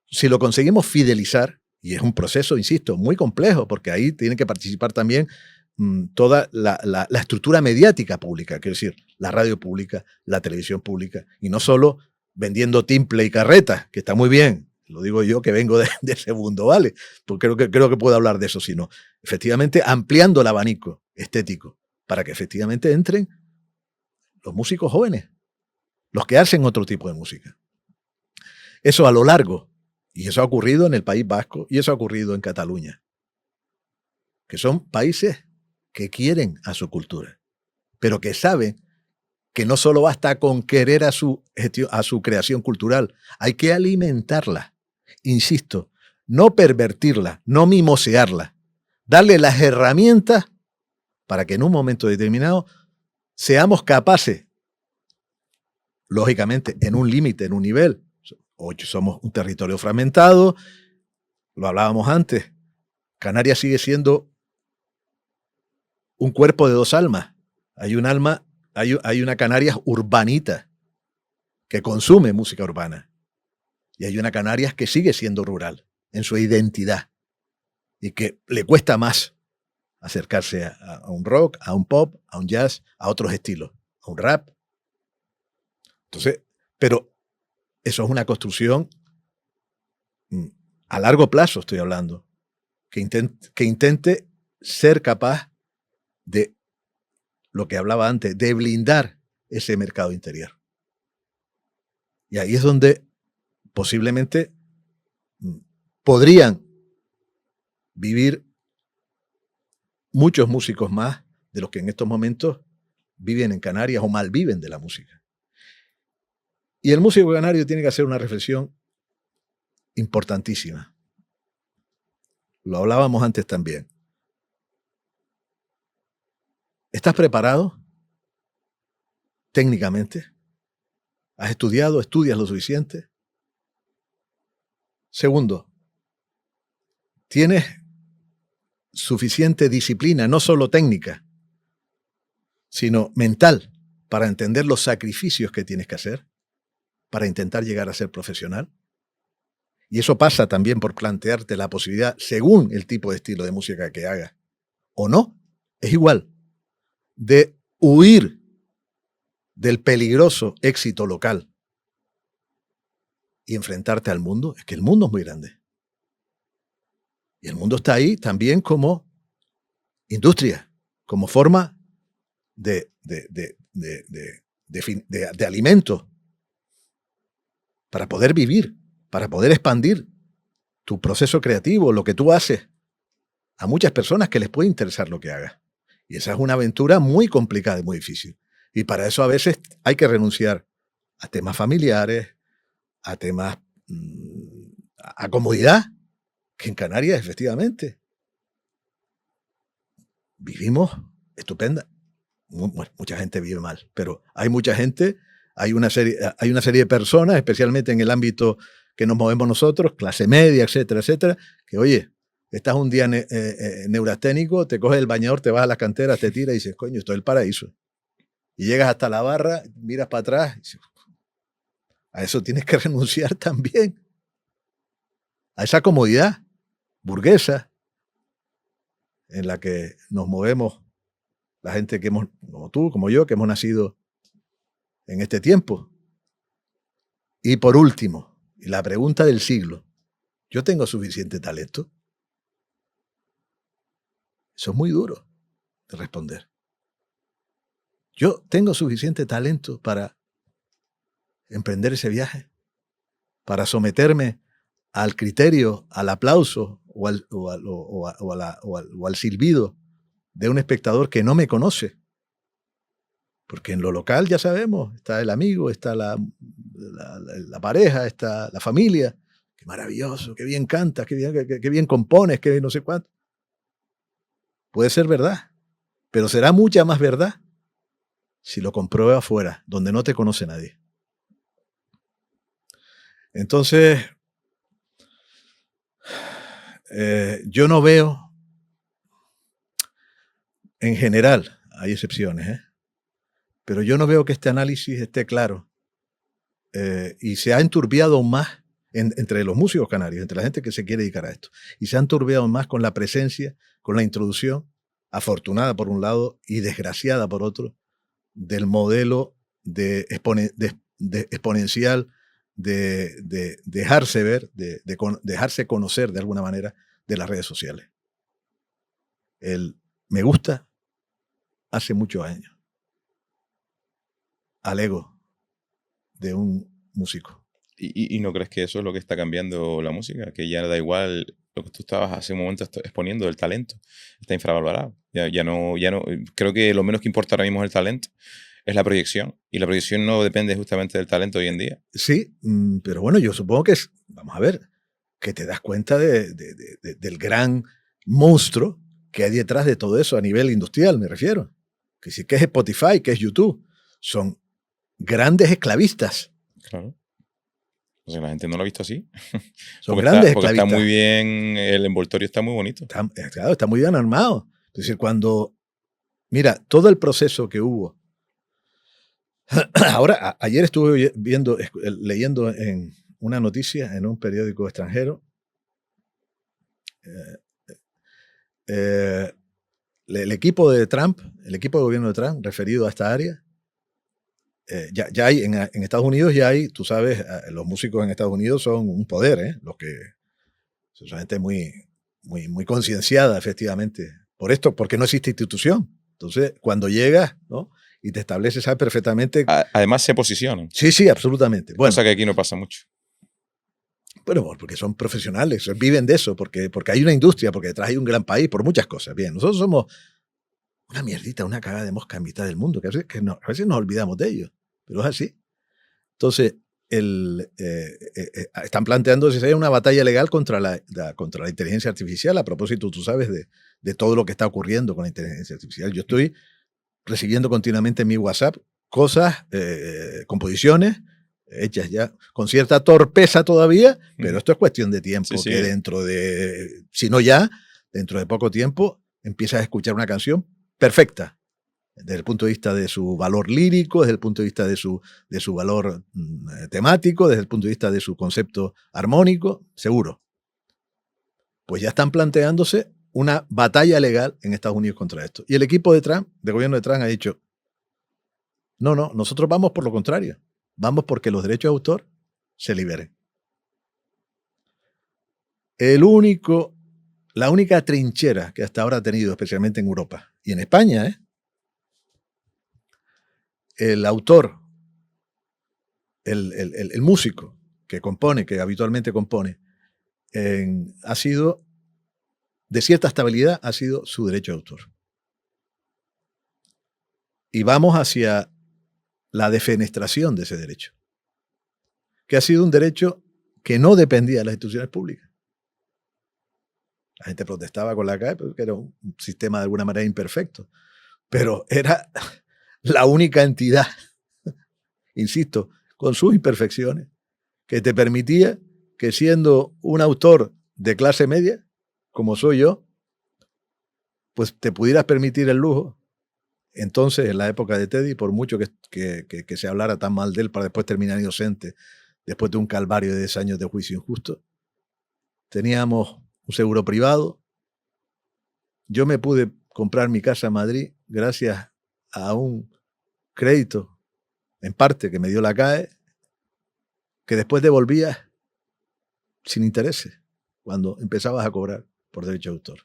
si lo conseguimos fidelizar, y es un proceso, insisto, muy complejo, porque ahí tiene que participar también toda la estructura mediática pública, quiero decir, la radio pública, la televisión pública, y no solo vendiendo timple y carretas, que está muy bien, lo digo yo que vengo de ese mundo, ¿vale? Porque creo que puedo hablar de eso, sino efectivamente ampliando el abanico estético para que efectivamente entren los músicos jóvenes, los que hacen otro tipo de música. Eso a lo largo, y eso ha ocurrido en el País Vasco y eso ha ocurrido en Cataluña, que son países que quieren a su cultura, pero que saben que no solo basta con querer a su creación cultural, hay que alimentarla. Insisto, no pervertirla, no mimosearla, darle las herramientas para que en un momento determinado seamos capaces, lógicamente en un límite, en un nivel. Hoy somos un territorio fragmentado, lo hablábamos antes, Canarias sigue siendo un cuerpo de dos almas. Hay un alma, hay una Canarias urbanita que consume música urbana y hay una Canarias que sigue siendo rural en su identidad y que le cuesta más acercarse a un rock, a un pop, a un jazz, a otros estilos, a un rap. Entonces, pero eso es una construcción a largo plazo, estoy hablando, que intente ser capaz de lo que hablaba antes, de blindar ese mercado interior. Y ahí es donde posiblemente podrían vivir muchos músicos más de los que en estos momentos viven en Canarias o malviven de la música. Y el músico canario tiene que hacer una reflexión importantísima. Lo hablábamos antes también. ¿Estás preparado técnicamente? ¿Has estudiado? ¿Estudias lo suficiente? Segundo, ¿tienes suficiente disciplina, no solo técnica, sino mental, para entender los sacrificios que tienes que hacer para intentar llegar a ser profesional? Y eso pasa también por plantearte la posibilidad, según el tipo de estilo de música que hagas, o no, es igual, de huir del peligroso éxito local y enfrentarte al mundo. Es que el mundo es muy grande. Y el mundo está ahí también como industria, como forma de alimento para poder vivir, para poder expandir tu proceso creativo, lo que tú haces, a muchas personas que les puede interesar lo que hagas. Y esa es una aventura muy complicada y muy difícil. Y para eso a veces hay que renunciar a temas familiares, a temas, a comodidad, que en Canarias efectivamente vivimos estupenda. Mucha gente vive mal, pero hay mucha gente, hay una serie de personas, especialmente en el ámbito que nos movemos nosotros, clase media, etcétera, etcétera, que oye, estás un día neurasténico, te coges el bañador, te vas a las canteras, te tiras y dices, coño, esto es el paraíso. Y llegas hasta la barra, miras para atrás, y dices, a eso tienes que renunciar también. A esa comodidad burguesa en la que nos movemos la gente que hemos, como tú, como yo, que hemos nacido en este tiempo. Y por último, la pregunta del siglo, ¿yo tengo suficiente talento? Eso es muy duro de responder. Yo tengo suficiente talento para emprender ese viaje, para someterme al criterio, al aplauso o al silbido de un espectador que no me conoce. Porque en lo local ya sabemos, está el amigo, está la pareja, está la familia. Qué maravilloso, qué bien cantas, qué bien compones, qué no sé cuánto. Puede ser verdad, pero será mucha más verdad si lo comprueba afuera, donde no te conoce nadie. Entonces, yo no veo, en general, hay excepciones, pero yo no veo que este análisis esté claro. Y se ha enturbiado aún más entre los músicos canarios, entre la gente que se quiere dedicar a esto. Y se ha enturbiado más con la presencia, con la introducción, afortunada por un lado y desgraciada por otro, del modelo de exponencial de dejarse ver, de dejarse conocer de alguna manera de las redes sociales. El me gusta hace muchos años al ego de un músico. ¿Y no crees que eso es lo que está cambiando la música? Que ya da igual lo que tú estabas hace un momento exponiendo, el talento. Está infravalorado. Ya no, creo que lo menos que importa ahora mismo es el talento, es la proyección. Y la proyección no depende justamente del talento hoy en día. Sí, pero bueno, yo supongo que es, vamos a ver, que te das cuenta del gran monstruo que hay detrás de todo eso a nivel industrial, me refiero. Que sí, que es Spotify, que es YouTube. Son grandes esclavistas. Claro. O sea, la gente no lo ha visto así. Son grandes porque esclavistas. Está muy bien, el envoltorio está muy bonito. Claro, está muy bien armado. Es decir, mira, todo el proceso que hubo. Ahora, ayer estuve leyendo en una noticia en un periódico extranjero. El equipo de Trump, el equipo de gobierno de Trump, referido a esta área, ya hay, en Estados Unidos ya hay, tú sabes, los músicos en Estados Unidos son un poder, los que son gente muy concienciada, efectivamente, por esto, porque no existe institución. Entonces, cuando llegas, ¿no?, y te estableces, sabes perfectamente. Además, se posicionan. Sí, absolutamente. Bueno, cosa que aquí no pasa mucho. Bueno, porque son profesionales, viven de eso, porque hay una industria, porque detrás hay un gran país, por muchas cosas. Bien, nosotros somos una mierdita, una cagada de mosca en mitad del mundo, que a veces nos olvidamos de ello, pero es así. Entonces, están planteando si hay una batalla legal contra la inteligencia artificial, a propósito, tú sabes, de todo lo que está ocurriendo con la inteligencia artificial. Yo estoy recibiendo continuamente en mi WhatsApp cosas, composiciones, hechas ya con cierta torpeza todavía, pero esto es cuestión de tiempo, sí. Que si no ya, dentro de poco tiempo, empiezas a escuchar una canción perfecta, desde el punto de vista de su valor lírico, desde el punto de vista de su valor temático, desde el punto de vista de su concepto armónico, seguro. Pues ya están planteándose una batalla legal en Estados Unidos contra esto. Y el equipo de gobierno de Trump, ha dicho, no, nosotros vamos por lo contrario. Vamos porque los derechos de autor se liberen. La única trinchera que hasta ahora ha tenido, especialmente en Europa y en España, el autor, el músico que compone, que habitualmente compone, ha sido, de cierta estabilidad, ha sido su derecho de autor. Y vamos hacia la defenestración de ese derecho, que ha sido un derecho que no dependía de las instituciones públicas. La gente protestaba con la CAE porque era un sistema de alguna manera imperfecto, pero era la única entidad, insisto, con sus imperfecciones, que te permitía que, siendo un autor de clase media, como soy yo, pues te pudieras permitir el lujo. Entonces, en la época de Teddy, por mucho que se hablara tan mal de él para después terminar inocente, después de un calvario de 10 años de juicio injusto, teníamos un seguro privado. Yo me pude comprar mi casa en Madrid gracias a un crédito, en parte, que me dio la CAE, que después devolvía sin intereses cuando empezabas a cobrar por derecho de autor.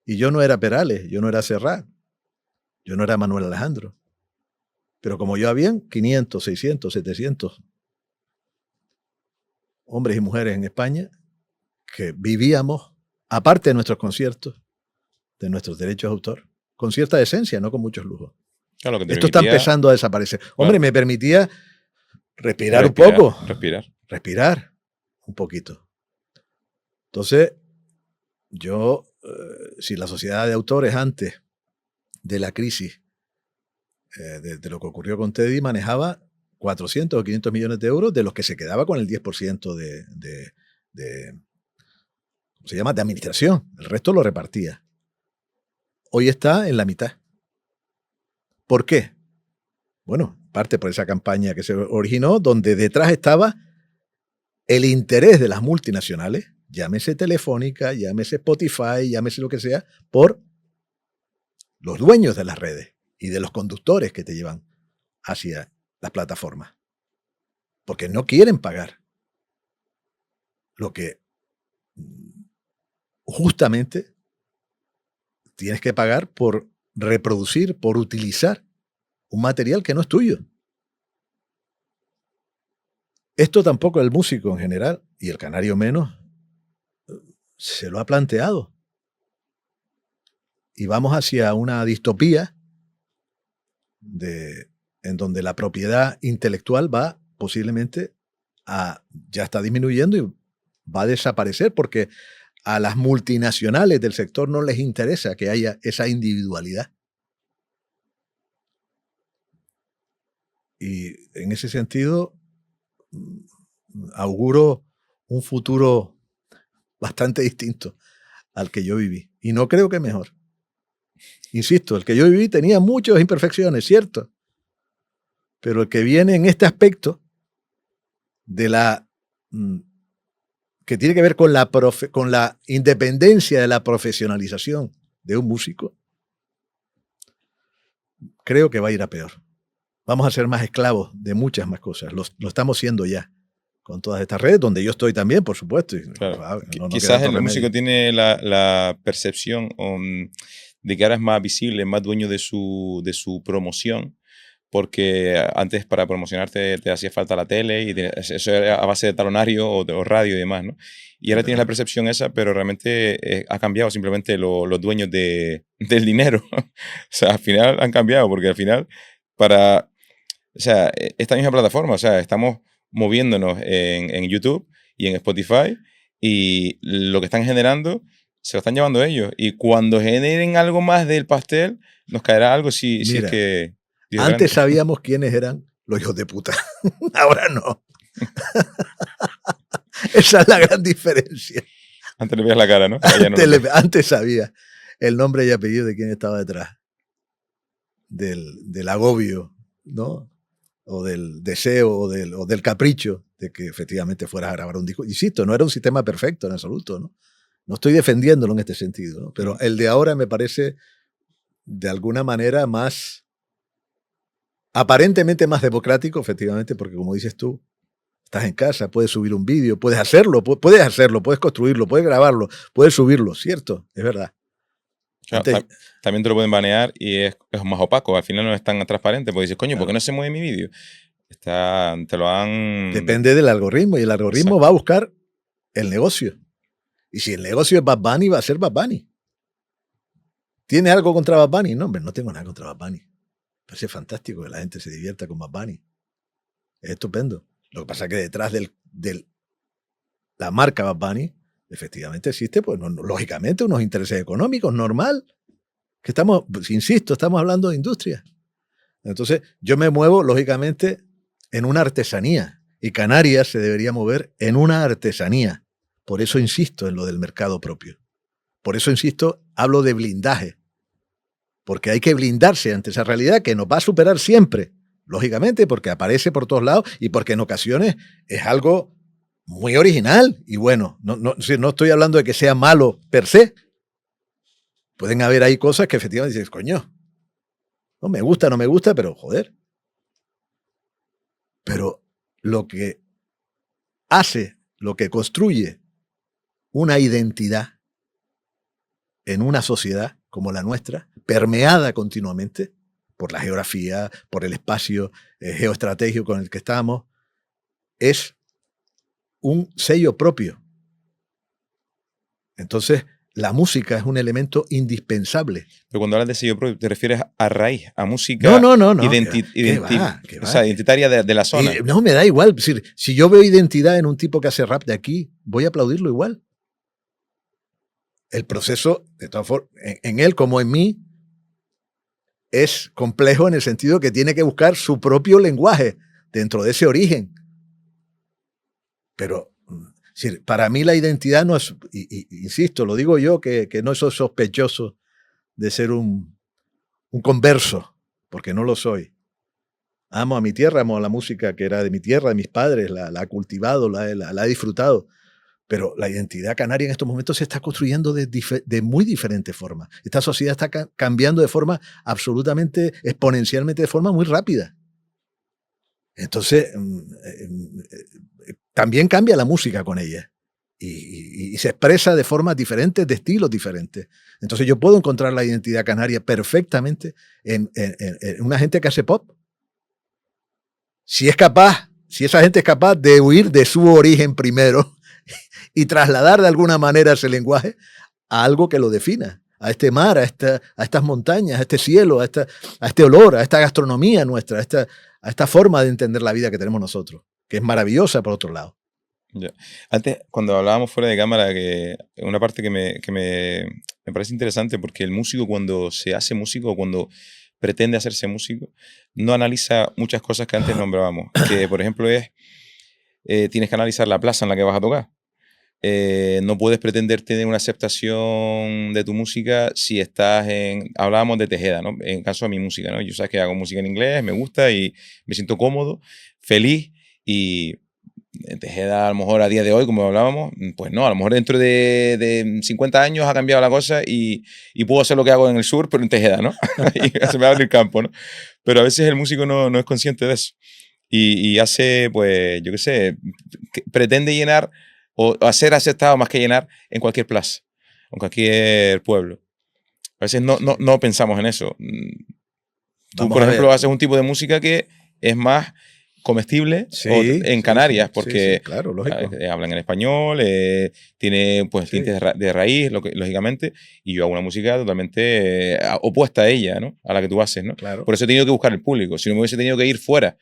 Y yo no era Perales, yo no era Serrat, yo no era Manuel Alejandro. Pero como yo habían 500, 600, 700 hombres y mujeres en España que vivíamos, aparte de nuestros conciertos, de nuestros derechos de autor, con cierta decencia, no con muchos lujos. Claro, que te Esto está permitía empezando a desaparecer. Hombre, me permitía respirar un respirar, poco. Respirar un poquito. Entonces, yo, si la sociedad de autores antes de la crisis, de lo que ocurrió con Teddy, manejaba 400 o 500 millones de euros, de los que se quedaba con el 10% ¿cómo se llama?, de administración. El resto lo repartía. Hoy está en la mitad. ¿Por qué? Bueno, parte por esa campaña que se originó, donde detrás estaba el interés de las multinacionales, llámese Telefónica, llámese Spotify, llámese lo que sea, por los dueños de las redes y de los conductores que te llevan hacia las plataformas. Porque no quieren pagar lo que justamente tienes que pagar por reproducir, por utilizar un material que no es tuyo. Esto tampoco el músico en general, y el canario menos, se lo ha planteado. Y vamos hacia una distopía en donde la propiedad intelectual va posiblemente ya está disminuyendo y va a desaparecer, porque a las multinacionales del sector no les interesa que haya esa individualidad. Y en ese sentido, auguro un futuro bastante distinto al que yo viví. Y no creo que mejor. Insisto, el que yo viví tenía muchas imperfecciones, cierto. Pero el que viene en este aspecto de que tiene que ver con la independencia de la profesionalización de un músico, creo que va a ir a peor. Vamos a ser más esclavos de muchas más cosas. Lo estamos siendo ya con todas estas redes, donde yo estoy también, por supuesto. Claro. Quizás el músico tiene la percepción de que ahora es más visible, más dueño de su promoción, porque antes para promocionarte te hacía falta la tele y eso era a base de talonario o radio y demás, ¿no? Y ahora tienes la percepción esa, pero realmente ha cambiado simplemente los dueños del dinero. O sea, al final han cambiado, porque al final o sea, esta misma plataforma, o sea, estamos moviéndonos en YouTube y en Spotify, y lo que están generando se lo están llevando ellos. Y cuando generen algo más del pastel, nos caerá algo si es que... Antes sabíamos quiénes eran los hijos de puta. Ahora no. Esa es la gran diferencia. Antes le veías la cara, ¿no? Antes sabía el nombre y apellido de quién estaba detrás del agobio, ¿no? O del deseo o del capricho de que efectivamente fueras a grabar un disco. Insisto, no era un sistema perfecto en absoluto, ¿no? No estoy defendiéndolo en este sentido, ¿no? Pero el de ahora me parece de alguna manera aparentemente más democrático, efectivamente, porque como dices tú, estás en casa, puedes subir un vídeo, puedes hacerlo, puedes construirlo, puedes grabarlo, puedes subirlo, ¿cierto? Es verdad. Claro, también te lo pueden banear y es más opaco, al final no es tan transparente, porque dices, coño, ¿por qué no se mueve mi vídeo? Te lo han... Depende del algoritmo, y el algoritmo va a buscar el negocio. Y si el negocio es Bad Bunny, va a ser Bad Bunny. ¿Tienes algo contra Bad Bunny? No, hombre, no tengo nada contra Bad Bunny. Parece fantástico que la gente se divierta con Bad Bunny. Es estupendo. Lo que pasa es que detrás de la marca Bad Bunny, efectivamente existe, pues lógicamente, unos intereses económicos, normal. Que insisto, estamos hablando de industria. Entonces, yo me muevo, lógicamente, en una artesanía. Y Canarias se debería mover en una artesanía. Por eso insisto en lo del mercado propio. Por eso insisto, hablo de blindaje. Porque hay que blindarse ante esa realidad que nos va a superar siempre. Lógicamente, porque aparece por todos lados y porque en ocasiones es algo muy original. Y bueno, no estoy hablando de que sea malo per se. Pueden haber ahí cosas que efectivamente dices, coño, no me gusta, pero joder. Pero lo que hace, lo que construye una identidad en una sociedad como la nuestra, permeada continuamente por la geografía, por el espacio geoestratégico con el que estamos, es un sello propio. Entonces, la música es un elemento indispensable. Pero cuando hablas de sello propio, ¿te refieres a raíz, a música No. o sea, identitaria de la zona? No, me da igual. Es decir, si yo veo identidad en un tipo que hace rap de aquí, voy a aplaudirlo igual. El proceso, de todas formas, en él como en mí, es complejo en el sentido que tiene que buscar su propio lenguaje dentro de ese origen. Pero para mí la identidad no es, insisto, lo digo yo, que no soy sospechoso de ser un converso, porque no lo soy. Amo a mi tierra, amo a la música que era de mi tierra, de mis padres, la he cultivado, la he disfrutado. Pero la identidad canaria en estos momentos se está construyendo de muy diferentes formas. Esta sociedad está cambiando de forma absolutamente, exponencialmente, de forma muy rápida. Entonces, también cambia la música con ella. Y se expresa de formas diferentes, de estilos diferentes. Entonces yo puedo encontrar la identidad canaria perfectamente en una gente que hace pop. Si esa gente es capaz de huir de su origen primero y trasladar de alguna manera ese lenguaje a algo que lo defina, a este mar, a estas montañas, a este cielo, a este olor, a esta gastronomía nuestra, a esta forma de entender la vida que tenemos nosotros, que es maravillosa por otro lado. Ya. Antes, cuando hablábamos fuera de cámara, que una parte que me parece interesante, porque el músico, cuando se hace músico, cuando pretende hacerse músico, no analiza muchas cosas que antes nombrábamos, que por ejemplo tienes que analizar la plaza en la que vas a tocar. No puedes pretender tener una aceptación de tu música si estás hablábamos de Tejeda, ¿no? En caso de mi música, ¿no? Yo sabes que hago música en inglés, me gusta y me siento cómodo, feliz, y en Tejeda a lo mejor a día de hoy, como hablábamos, pues no, a lo mejor dentro de 50 años ha cambiado la cosa y puedo hacer lo que hago en el sur, pero en Tejeda, ¿no? Y se me abre el campo, ¿no? Pero a veces el músico no es consciente de eso y hace, pues, yo qué sé, pretende llenar o ser aceptado más que llenar en cualquier plaza, en cualquier pueblo. A veces no pensamos en eso. Tú, por ejemplo, haces un tipo de música que es más comestible en Canarias, porque claro, lógico. Hablan en español, tiene pues tintes de raíz, lógicamente, y yo hago una música totalmente opuesta a ella, ¿no? A la que tú haces, ¿no? Claro. Por eso he tenido que buscar el público. Si no me hubiese tenido que ir fuera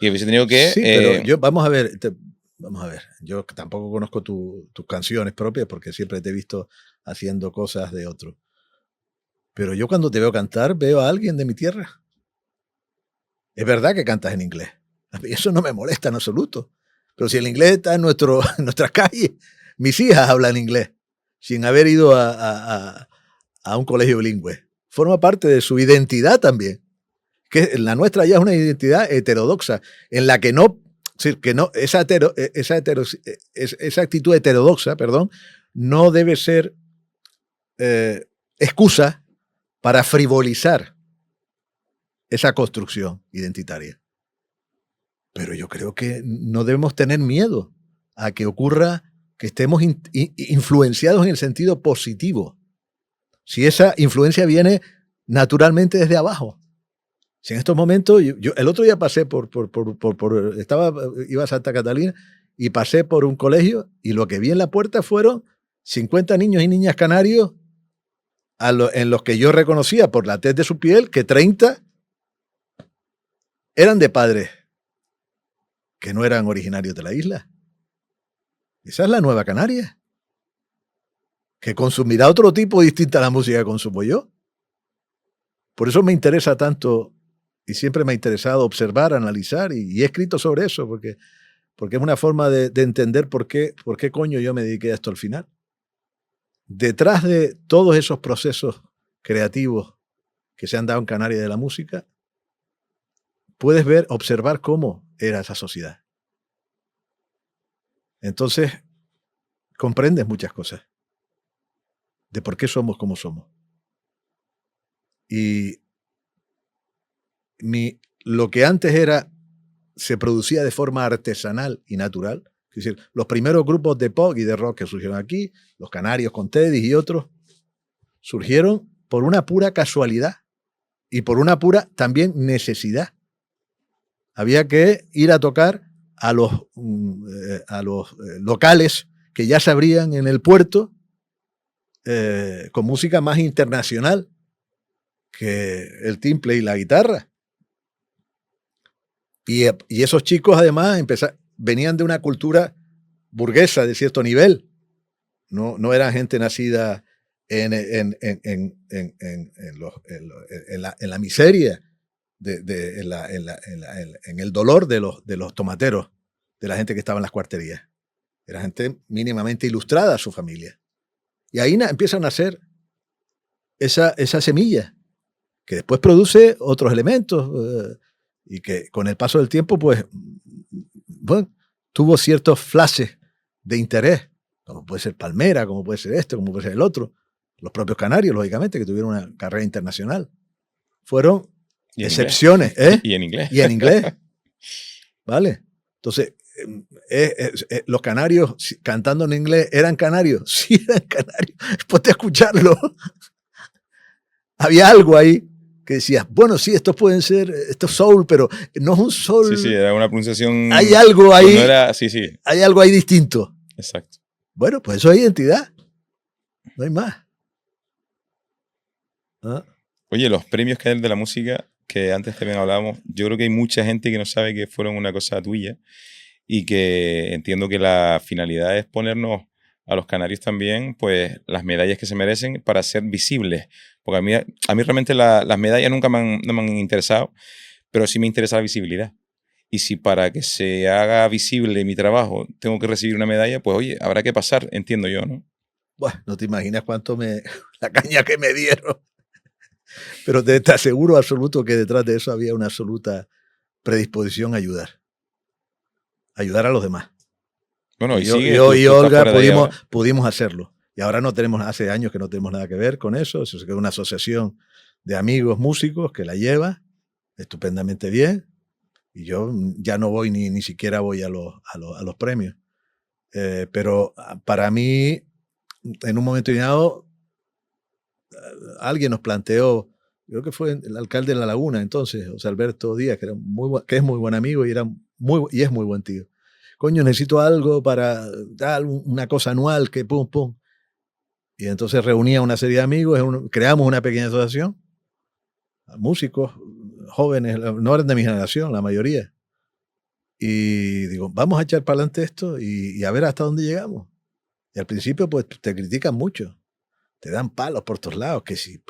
y hubiese tenido que... pero vamos a ver, yo tampoco conozco tus canciones propias porque siempre te he visto haciendo cosas de otro. Pero yo cuando te veo cantar, veo a alguien de mi tierra. Es verdad que cantas en inglés. A mí eso no me molesta en absoluto. Pero si el inglés está en nuestras calles, mis hijas hablan inglés, sin haber ido a un colegio bilingüe. Forma parte de su identidad también. Que la nuestra ya es una identidad heterodoxa, en la que esa actitud heterodoxa, no debe ser excusa para frivolizar esa construcción identitaria. Pero yo creo que no debemos tener miedo a que ocurra que estemos influenciados en el sentido positivo. Si esa influencia viene naturalmente desde abajo. Si en estos momentos, yo el otro día pasé iba a Santa Catalina y pasé por un colegio y lo que vi en la puerta fueron 50 niños y niñas canarios en los que yo reconocía por la tez de su piel que 30 eran de padres que no eran originarios de la isla. Esa es la nueva Canarias, que consumirá otro tipo distinto a la música que consumo yo. Por eso me interesa tanto y siempre me ha interesado observar, analizar y he escrito sobre eso porque es una forma de entender por qué coño yo me dediqué a esto al final. Detrás de todos esos procesos creativos que se han dado en Canarias de la música, puedes observar cómo era esa sociedad. Entonces, comprendes muchas cosas de por qué somos como somos. Y lo que antes se producía de forma artesanal y natural, es decir, los primeros grupos de pop y de rock que surgieron aquí, los canarios con Teddy y otros, surgieron por una pura casualidad y por una pura también necesidad. Había que ir a tocar a los locales que ya se abrían en el puerto con música más internacional que el timple y la guitarra. Y esos chicos además venían de una cultura burguesa de cierto nivel. No eran gente nacida en la miseria, en el dolor de los tomateros, de la gente que estaba en las cuarterías. Era gente mínimamente ilustrada, su familia. Y ahí empieza a nacer esa semilla, que después produce otros elementos y que con el paso del tiempo, pues, bueno, tuvo ciertos flashes de interés, como puede ser Palmera, como puede ser esto, como puede ser el otro. Los propios canarios, lógicamente, que tuvieron una carrera internacional. Fueron excepciones. Y en inglés. Y en inglés. ¿Vale? Entonces, los canarios cantando en inglés, ¿eran canarios? Sí, eran canarios. Después de escucharlo, había algo ahí que decías, bueno, sí, estos pueden ser, esto es soul, pero no es un soul. Sí, era una pronunciación. Hay algo ahí. No era, sí. Hay algo ahí distinto. Exacto. Bueno, pues eso es identidad. No hay más. ¿Ah? Oye, los premios que hay de la música, que antes también hablábamos, yo creo que hay mucha gente que no sabe que fueron una cosa tuya y que entiendo que la finalidad es ponernos a los canarios también, pues, las medallas que se merecen para ser visibles. Porque a mí realmente las medallas nunca no me han interesado, pero sí me interesa la visibilidad. Y si para que se haga visible mi trabajo tengo que recibir una medalla, pues oye, habrá que pasar, entiendo yo, ¿no? Bueno, no te imaginas la caña que me dieron. Pero te aseguro absoluto que detrás de eso había una absoluta predisposición a ayudar. Ayudar a los demás. Bueno, y yo y Olga pudimos hacerlo. Y ahora hace años que no tenemos nada que ver con eso. Eso se quedó una asociación de amigos músicos que la lleva estupendamente bien. Y yo ya no voy ni siquiera voy a los premios. Pero para mí, en un momento determinado, alguien nos planteó, creo que fue el alcalde de La Laguna entonces, José Alberto Díaz, que es muy buen amigo y es muy buen tío. Coño, necesito algo para dar una cosa anual que pum, pum. Y entonces reunía una serie de amigos, creamos una pequeña asociación, músicos jóvenes, no eran de mi generación, la mayoría. Y digo, vamos a echar para adelante esto y a ver hasta dónde llegamos. Y al principio, pues, te critican mucho. Te dan palos por todos lados, que si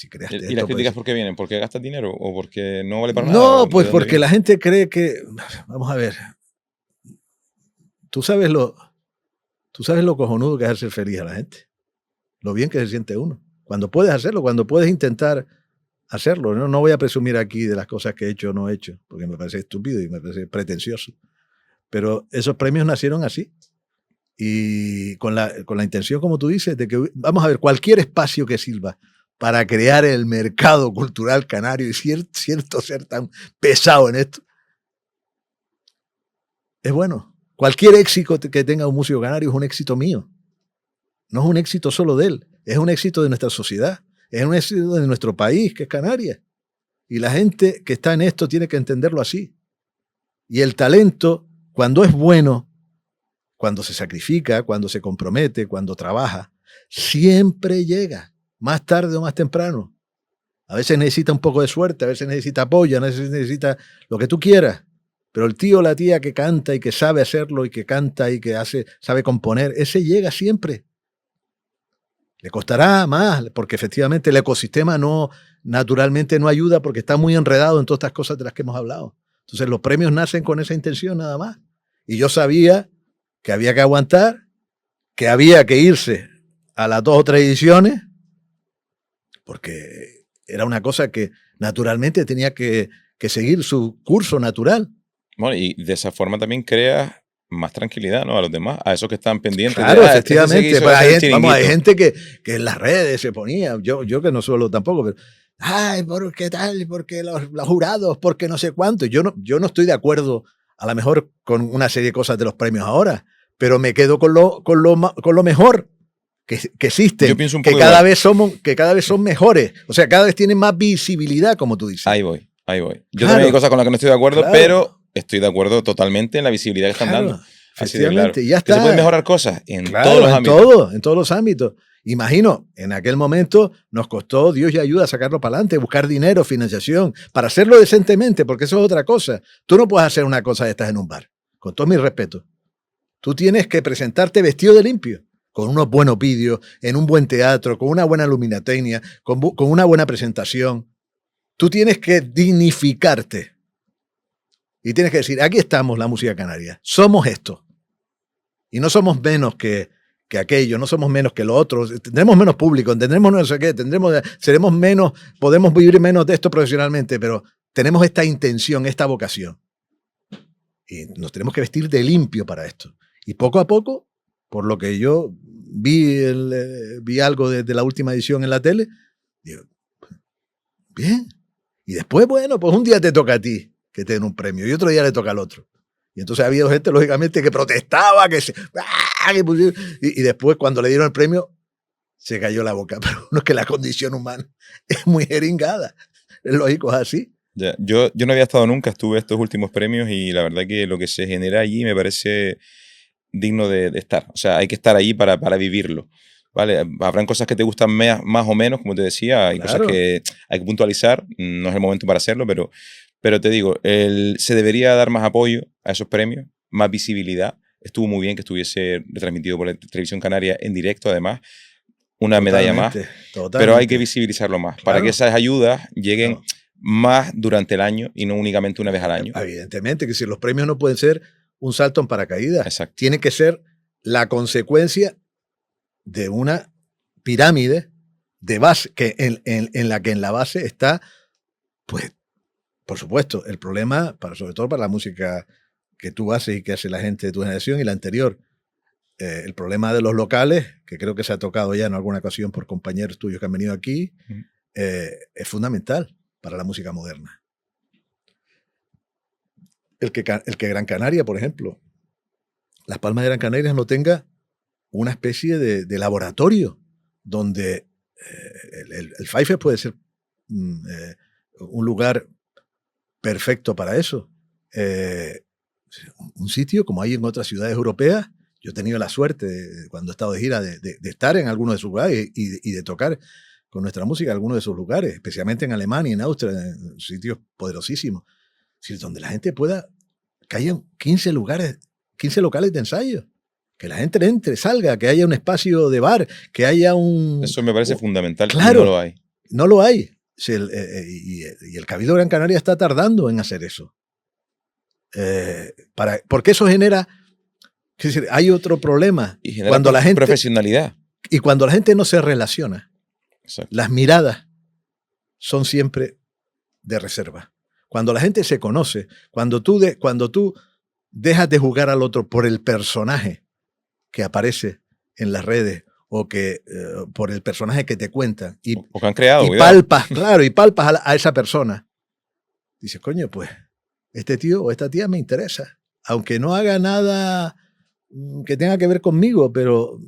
creaste esto. ¿Y las críticas pues, por qué vienen? ¿Porque gastas dinero o porque no vale para nada? No, pues porque la gente cree que... Vamos a ver. Tú sabes lo cojonudo que es hacer feliz a la gente. Lo bien que se siente uno. Cuando puedes hacerlo, cuando puedes intentar hacerlo. No voy a presumir aquí de las cosas que he hecho o no he hecho, porque me parece estúpido y me parece pretencioso. Pero esos premios nacieron así. Y con la intención, como tú dices, de que vamos a ver cualquier espacio que sirva para crear el mercado cultural canario y cierto ser tan pesado en esto, es bueno. Cualquier éxito que tenga un músico canario es un éxito mío. No es un éxito solo de él, es un éxito de nuestra sociedad, es un éxito de nuestro país, que es Canarias. Y la gente que está en esto tiene que entenderlo así. Y el talento, cuando es bueno, cuando se sacrifica, cuando se compromete, cuando trabaja, siempre llega, más tarde o más temprano. A veces necesita un poco de suerte, a veces necesita apoyo, a veces necesita lo que tú quieras. Pero el tío o la tía que canta y que sabe hacerlo y que canta y que sabe componer, ese llega siempre. Le costará más, porque efectivamente el ecosistema naturalmente no ayuda porque está muy enredado en todas estas cosas de las que hemos hablado. Entonces los premios nacen con esa intención nada más. Y yo sabía que había que aguantar, que había que irse a las 2 o 3 ediciones, porque era una cosa que naturalmente tenía que seguir su curso natural. Bueno, y de esa forma también creas más tranquilidad, ¿no? A los demás, a esos que están pendientes. Claro, efectivamente. Pues hay gente que en las redes se ponía, yo que no suelo tampoco, pero ay, ¿por qué tal? ¿Por qué los jurados? ¿Por qué no sé cuánto? Yo no estoy de acuerdo a lo mejor con una serie de cosas de los premios ahora, pero me quedo con lo mejor. que existen, Yo pienso un que poco cada igual. que cada vez son mejores. O sea, cada vez tienen más visibilidad, como tú dices. Ahí voy, ahí voy. Yo Claro. también hay cosas con las que no estoy de acuerdo, Claro. pero estoy de acuerdo totalmente en la visibilidad que están Claro, dando. Así de claro. efectivamente, y ya Que se está. pueden mejorar cosas en Claro, todos los ámbitos. en todos los ámbitos. Imagino, en aquel momento nos costó, Dios y ayuda, a sacarlo para adelante, buscar dinero, financiación, para hacerlo decentemente, porque eso es otra cosa. Tú no puedes hacer una cosa de estas en un bar, con todo mi respeto. Tú tienes que presentarte vestido de limpio, con unos buenos vídeos, en un buen teatro, con una buena luminotecnia, con una buena presentación. Tú tienes que dignificarte. Y tienes que decir, aquí estamos la música canaria, somos esto. Y no somos menos que aquello, no somos menos que lo otro, tendremos menos público, tendremos no sé qué, seremos menos, podemos vivir menos de esto profesionalmente, pero tenemos esta intención, esta vocación. Y nos tenemos que vestir de limpio para esto. Y poco a poco, por lo que yo vi algo de la última edición en la tele, digo, bien. Y después, bueno, pues un día te toca a ti que te den un premio y otro día le toca al otro. Y entonces ha habido gente, lógicamente, que protestaba, y después, cuando le dieron el premio, se cayó la boca. Pero no es que la condición humana es muy jeringada. Es lógico, es así. Ya, yo no había estado nunca, estuve estos últimos premios y la verdad que lo que se genera allí me parece digno de estar. O sea, hay que estar allí para vivirlo. ¿Vale? Habrán cosas que te gustan más o menos, como te decía, hay Claro. cosas que hay que puntualizar, no es el momento para hacerlo, pero te digo, se debería dar más apoyo a esos premios, más visibilidad. Estuvo muy bien que estuviese retransmitido por la Televisión Canaria en directo, además, una medalla más, pero hay que visibilizarlo más, para que esas ayudas lleguen más durante el año y no únicamente una vez al año. Evidentemente, que si los premios no pueden ser un salto en paracaídas, Exacto. tiene que ser la consecuencia de una pirámide de base, que en la que en la base está, pues, por supuesto, el problema, sobre todo para la música que tú haces y que hace la gente de tu generación y la anterior, el problema de los locales, que creo que se ha tocado ya en alguna ocasión por compañeros tuyos que han venido aquí, es fundamental para la música moderna. El que Gran Canaria, por ejemplo, Las Palmas de Gran Canaria no tenga una especie de laboratorio donde el Fife puede ser un lugar perfecto para eso. Un sitio como hay en otras ciudades europeas. Yo he tenido la suerte, cuando he estado de gira, de estar en algunos de sus lugares y de tocar con nuestra música en algunos de sus lugares, especialmente en Alemania, en Austria, en sitios poderosísimos. Donde la gente pueda, que haya 15 locales de ensayo. Que la gente entre, salga, que haya un espacio de bar, que haya un... Eso me parece fundamental. Claro, y no lo hay. No lo hay. Y el Cabildo Gran Canaria está tardando en hacer eso. Porque eso genera... Es decir, hay otro problema. Y genera cuando la gente, profesionalidad. Y cuando la gente no se relaciona, exacto, las miradas son siempre de reserva. Cuando la gente se conoce, cuando tú dejas de jugar al otro por el personaje que aparece en las redes o que por el personaje que te cuentan o que han creado, y palpas, claro, y palpas a esa persona, dices, coño, pues este tío o esta tía me interesa, aunque no haga nada que tenga que ver conmigo, pero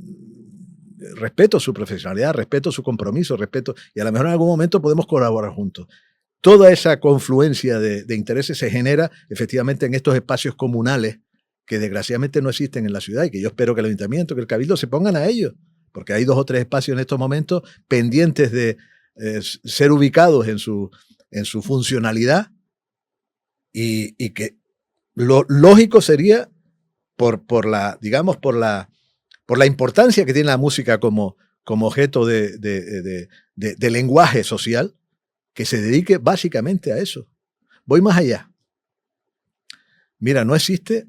respeto su profesionalidad, respeto su compromiso, y a lo mejor en algún momento podemos colaborar juntos. Toda esa confluencia de intereses se genera efectivamente en estos espacios comunales que desgraciadamente no existen en la ciudad y que yo espero que el ayuntamiento, que el cabildo se pongan a ello, porque hay 2 o 3 espacios en estos momentos pendientes de ser ubicados en su funcionalidad y que lo lógico sería por la importancia que tiene la música como objeto de lenguaje social, que se dedique básicamente a eso. Voy más allá. Mira, no existe,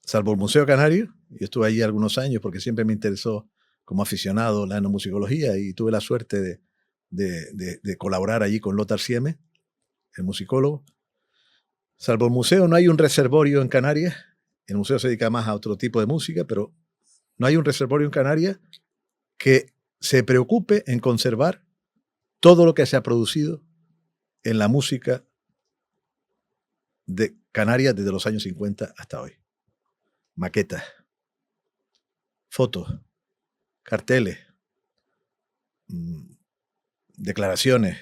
salvo el Museo Canario, yo estuve allí algunos años porque siempre me interesó como aficionado la etnomusicología y tuve la suerte de colaborar allí con Lothar Sieme, el musicólogo. Salvo el museo, no hay un reservorio en Canarias. El museo se dedica más a otro tipo de música, pero no hay un reservorio en Canarias que se preocupe en conservar todo lo que se ha producido en la música de Canarias desde los años 50 hasta hoy. Maquetas, fotos, carteles, declaraciones,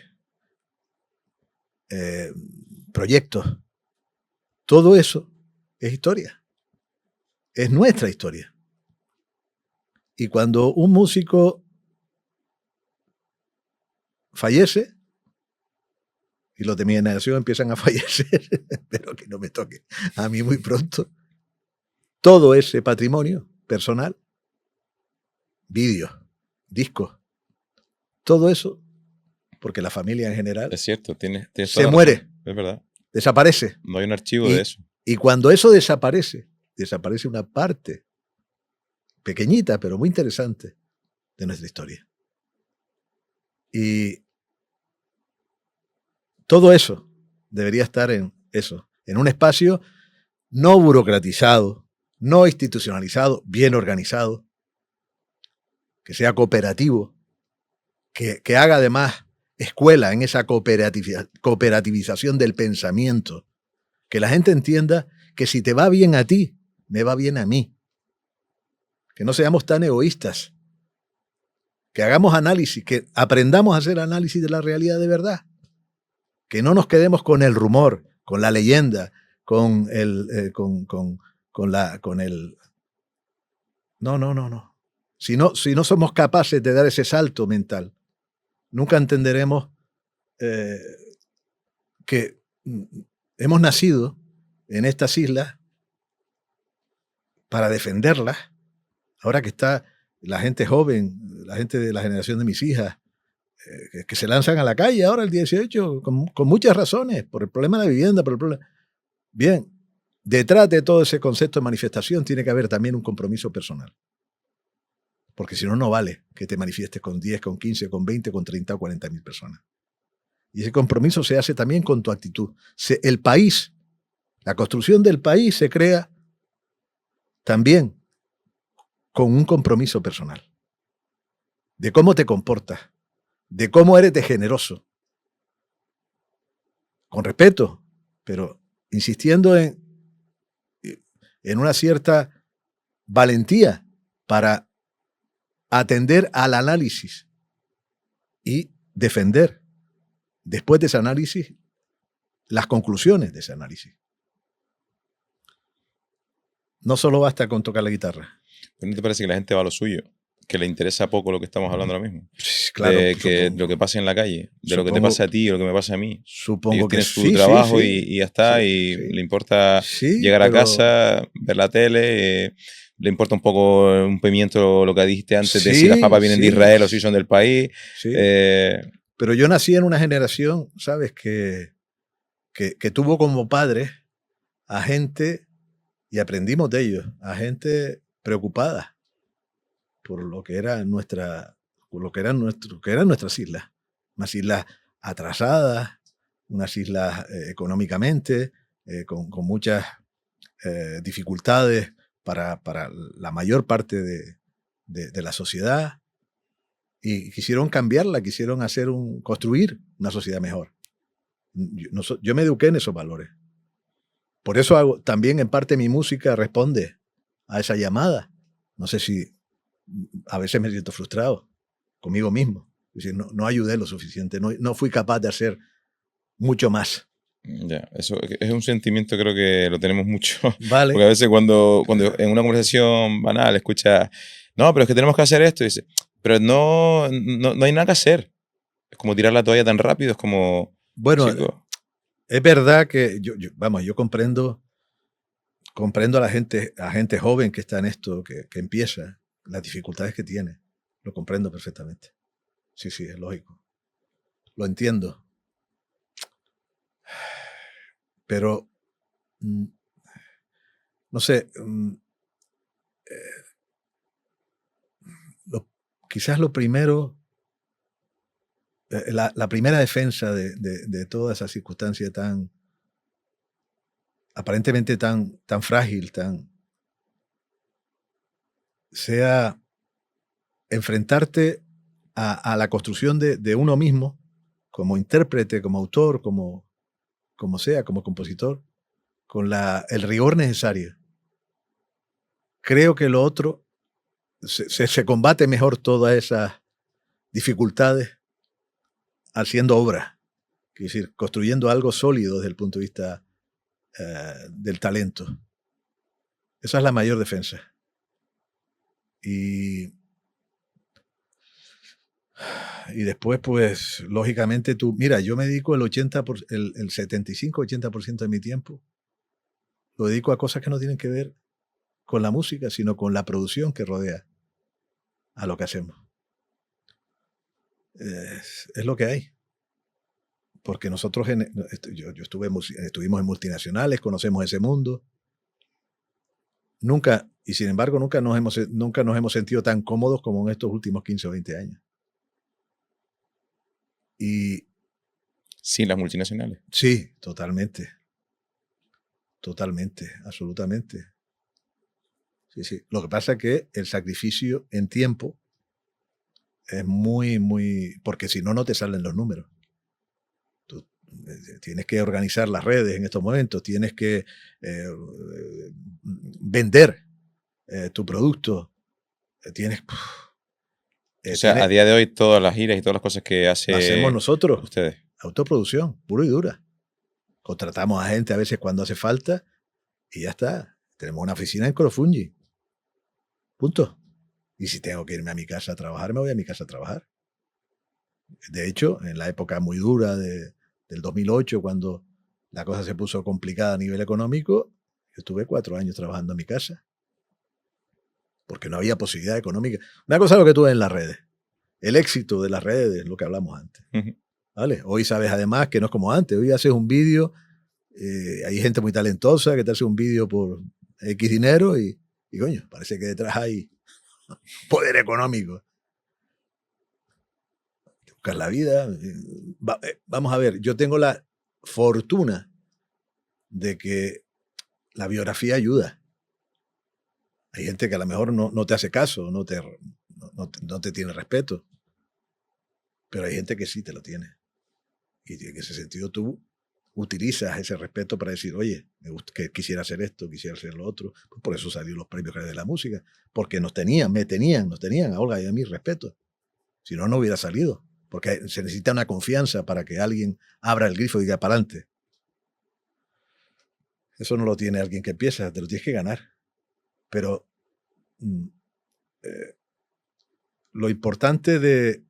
proyectos, todo eso es historia. Es nuestra historia. Y cuando un músico fallece, y los de mi generación empiezan a fallecer, espero que no me toque a mí muy pronto, todo ese patrimonio personal, vídeos, discos, todo eso, porque la familia en general Es cierto, tienes toda se la muere, razón. Es verdad. desaparece. No hay un archivo de eso. Y cuando eso desaparece, desaparece una parte pequeñita, pero muy interesante de nuestra historia. Y todo eso debería estar en eso, en un espacio no burocratizado, no institucionalizado, bien organizado, que sea cooperativo, que haga además escuela en esa cooperativización del pensamiento, que la gente entienda que si te va bien a ti, me va bien a mí. Que no seamos tan egoístas, que hagamos análisis, que aprendamos a hacer análisis de la realidad de verdad, que no nos quedemos con el rumor, con la leyenda, con el... No. Si no somos capaces de dar ese salto mental, nunca entenderemos que hemos nacido en estas islas para defenderlas. Ahora que está la gente joven, la gente de la generación de mis hijas, que se lanzan a la calle ahora el 18, con muchas razones, por el problema de la vivienda, por el problema... Bien, detrás de todo ese concepto de manifestación tiene que haber también un compromiso personal. Porque si no, no vale que te manifiestes con 10, con 15, con 20, con 30 o 40 mil personas. Y ese compromiso se hace también con tu actitud. El país, la construcción del país se crea también con un compromiso personal. De cómo te comportas, de cómo eres de generoso. Con respeto, pero insistiendo en una cierta valentía para atender al análisis y defender después de ese análisis las conclusiones de ese análisis. No solo basta con tocar la guitarra. ¿Pero no te parece que la gente va a lo suyo? Que le interesa poco lo que estamos hablando ahora mismo. Claro, que lo que pasa en la calle, de lo que te pasa a ti y lo que me pasa a mí. Supongo Ellos que tienen su trabajo y ya está, sí. Le importa llegar a casa, ver la tele, le importa un poco un pimiento lo que dijiste antes de si las papas vienen de Israel o si son del país. Sí. Pero yo nací en una generación, ¿sabes?, que tuvo como padres a gente, y aprendimos de ellos, a gente preocupada por lo que eran nuestras islas. Unas islas atrasadas, unas islas económicamente, con muchas dificultades para la mayor parte de la sociedad, y quisieron cambiarla, quisieron construir una sociedad mejor. Yo me eduqué en esos valores. Por eso también en parte mi música responde a esa llamada. No sé si a veces me siento frustrado conmigo mismo. Es decir, no ayudé lo suficiente, no fui capaz de hacer mucho más. Ya, eso es un sentimiento, creo que lo tenemos mucho. Vale. Porque a veces cuando en una conversación banal escuchas, no, pero es que tenemos que hacer esto, y dice, pero no hay nada que hacer. Es como tirar la toalla tan rápido, es como... Bueno, chico, es verdad que yo comprendo a la gente joven que está en esto, que empieza, las dificultades que tiene. Lo comprendo perfectamente. Sí, es lógico. Lo entiendo. Pero, no sé, quizás lo primero, la primera defensa de toda esa circunstancia aparentemente tan frágil, sea enfrentarte a la construcción de uno mismo, como intérprete, como autor, como compositor, con el rigor necesario. Creo que lo otro se combate mejor todas dificultades haciendo obras. Es decir, construyendo algo sólido desde el punto de vista del talento. Esa es la mayor defensa. Y después, pues, lógicamente mira, yo me dedico el 75-80% de mi tiempo, lo dedico a cosas que no tienen que ver con la música, sino con la producción que rodea a lo que hacemos. Es lo que hay. Porque nosotros, estuvimos en multinacionales, conocemos ese mundo. Nunca, y sin embargo, nunca nos hemos sentido tan cómodos como en estos últimos 15 o 20 años. Y sin las multinacionales. Sí, totalmente. Totalmente, absolutamente. Sí, sí. Lo que pasa es que el sacrificio en tiempo es muy... Porque si no, no te salen los números. Tú tienes que organizar las redes en estos momentos, tienes que vender tu producto, tienes... O sea, a día de hoy todas las giras y todas las cosas que hacemos nosotros, ustedes. Autoproducción, pura y dura. Contratamos a gente a veces cuando hace falta y ya está. Tenemos una oficina en Corofungi. Punto. Y si tengo que irme a mi casa a trabajar, me voy a mi casa a trabajar. De hecho, en la época muy dura del 2008, cuando la cosa se puso complicada a nivel económico, yo estuve 4 años trabajando en mi casa. Porque no había posibilidad económica. Una cosa es lo que tú ves en las redes. El éxito de las redes es lo que hablamos antes. ¿Vale? Hoy sabes además que no es como antes. Hoy haces un vídeo, hay gente muy talentosa que te hace un vídeo por X dinero y coño, parece que detrás hay poder económico. Buscar la vida. Vamos a ver, yo tengo la fortuna de que la biografía ayuda. Hay gente que a lo mejor no te hace caso, no te tiene respeto. Pero hay gente que sí te lo tiene. Y en ese sentido tú utilizas ese respeto para decir, oye, que quisiera hacer esto, quisiera hacer lo otro. Pues por eso salieron los premios de la música. Porque nos tenían a Olga y a mí respeto. Si no, no hubiera salido. Porque se necesita una confianza para que alguien abra el grifo y diga para adelante. Eso no lo tiene alguien que empieza, te lo tienes que ganar. Pero lo importante de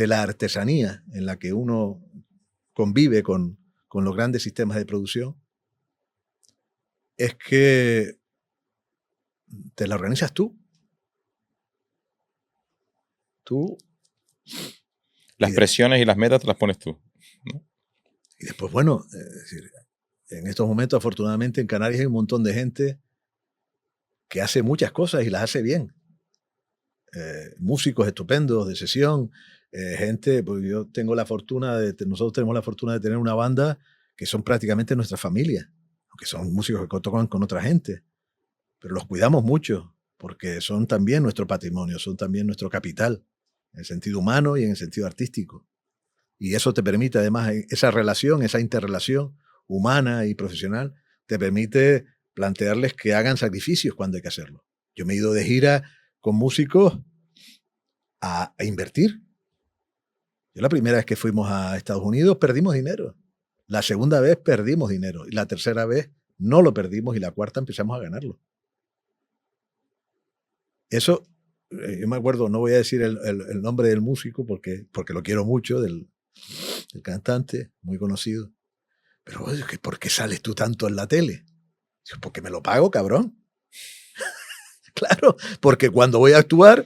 la artesanía en la que uno convive con los grandes sistemas de producción es que te la organizas tú. Las presiones y las metas te las pones tú, ¿no? Y después, bueno, es decir, en estos momentos, afortunadamente, en Canarias hay un montón de gente que hace muchas cosas y las hace bien. Músicos estupendos de sesión, gente, pues yo tengo la fortuna nosotros tenemos la fortuna de tener una banda que son prácticamente nuestra familia, aunque son músicos que tocan con otra gente, pero los cuidamos mucho porque son también nuestro patrimonio, son también nuestro capital, en el sentido humano y en el sentido artístico. Y eso te permite, además, esa relación, esa interrelación humana y profesional, te permite plantearles que hagan sacrificios cuando hay que hacerlo. Yo me he ido de gira con músicos a invertir. Yo la primera vez que fuimos a Estados Unidos perdimos dinero. La segunda vez perdimos dinero. Y la tercera vez no lo perdimos y la cuarta empezamos a ganarlo. Eso, yo me acuerdo, no voy a decir el nombre del músico porque lo quiero mucho, del cantante, muy conocido. Pero, oye, ¿por qué sales tú tanto en la tele? Porque me lo pago, cabrón. Claro, porque cuando voy a actuar,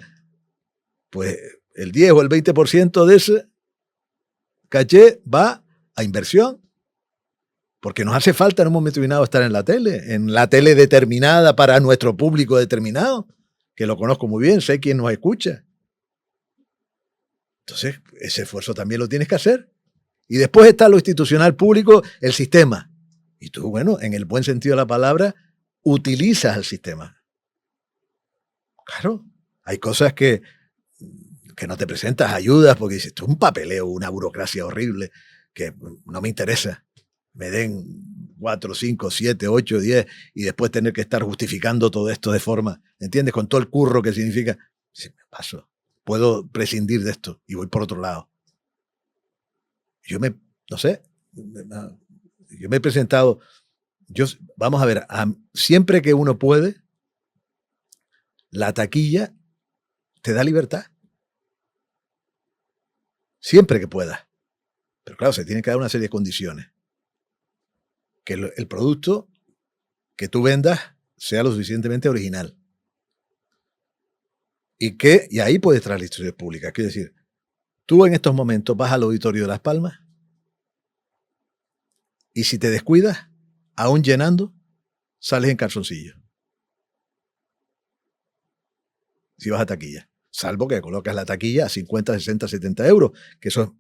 pues el 10 o el 20% de ese caché va a inversión. Porque nos hace falta en un momento determinado estar en la tele determinada para nuestro público determinado, que lo conozco muy bien, sé quién nos escucha. Entonces, ese esfuerzo también lo tienes que hacer. Y después está lo institucional público, el sistema. Y tú, bueno, en el buen sentido de la palabra, utilizas el sistema. Claro, hay cosas que no te presentas ayudas porque dices, esto es un papeleo, una burocracia horrible que no me interesa. Me den 4, 5, 7, 8, 10 y después tener que estar justificando todo esto de forma, ¿entiendes? Con todo el curro que significa. Paso, puedo prescindir de esto y voy por otro lado. Yo me he presentado, vamos a ver, siempre que uno puede, la taquilla te da libertad. Siempre que puedas. Pero claro, se tiene que dar una serie de condiciones. Que el producto que tú vendas sea lo suficientemente original. Y ahí puedes traer la historia pública. Quiero decir, tú en estos momentos vas al Auditorio de Las Palmas y si te descuidas, aún llenando, sales en calzoncillo. Si vas a taquilla. Salvo que colocas la taquilla a 50, 60, 70 euros, que eso es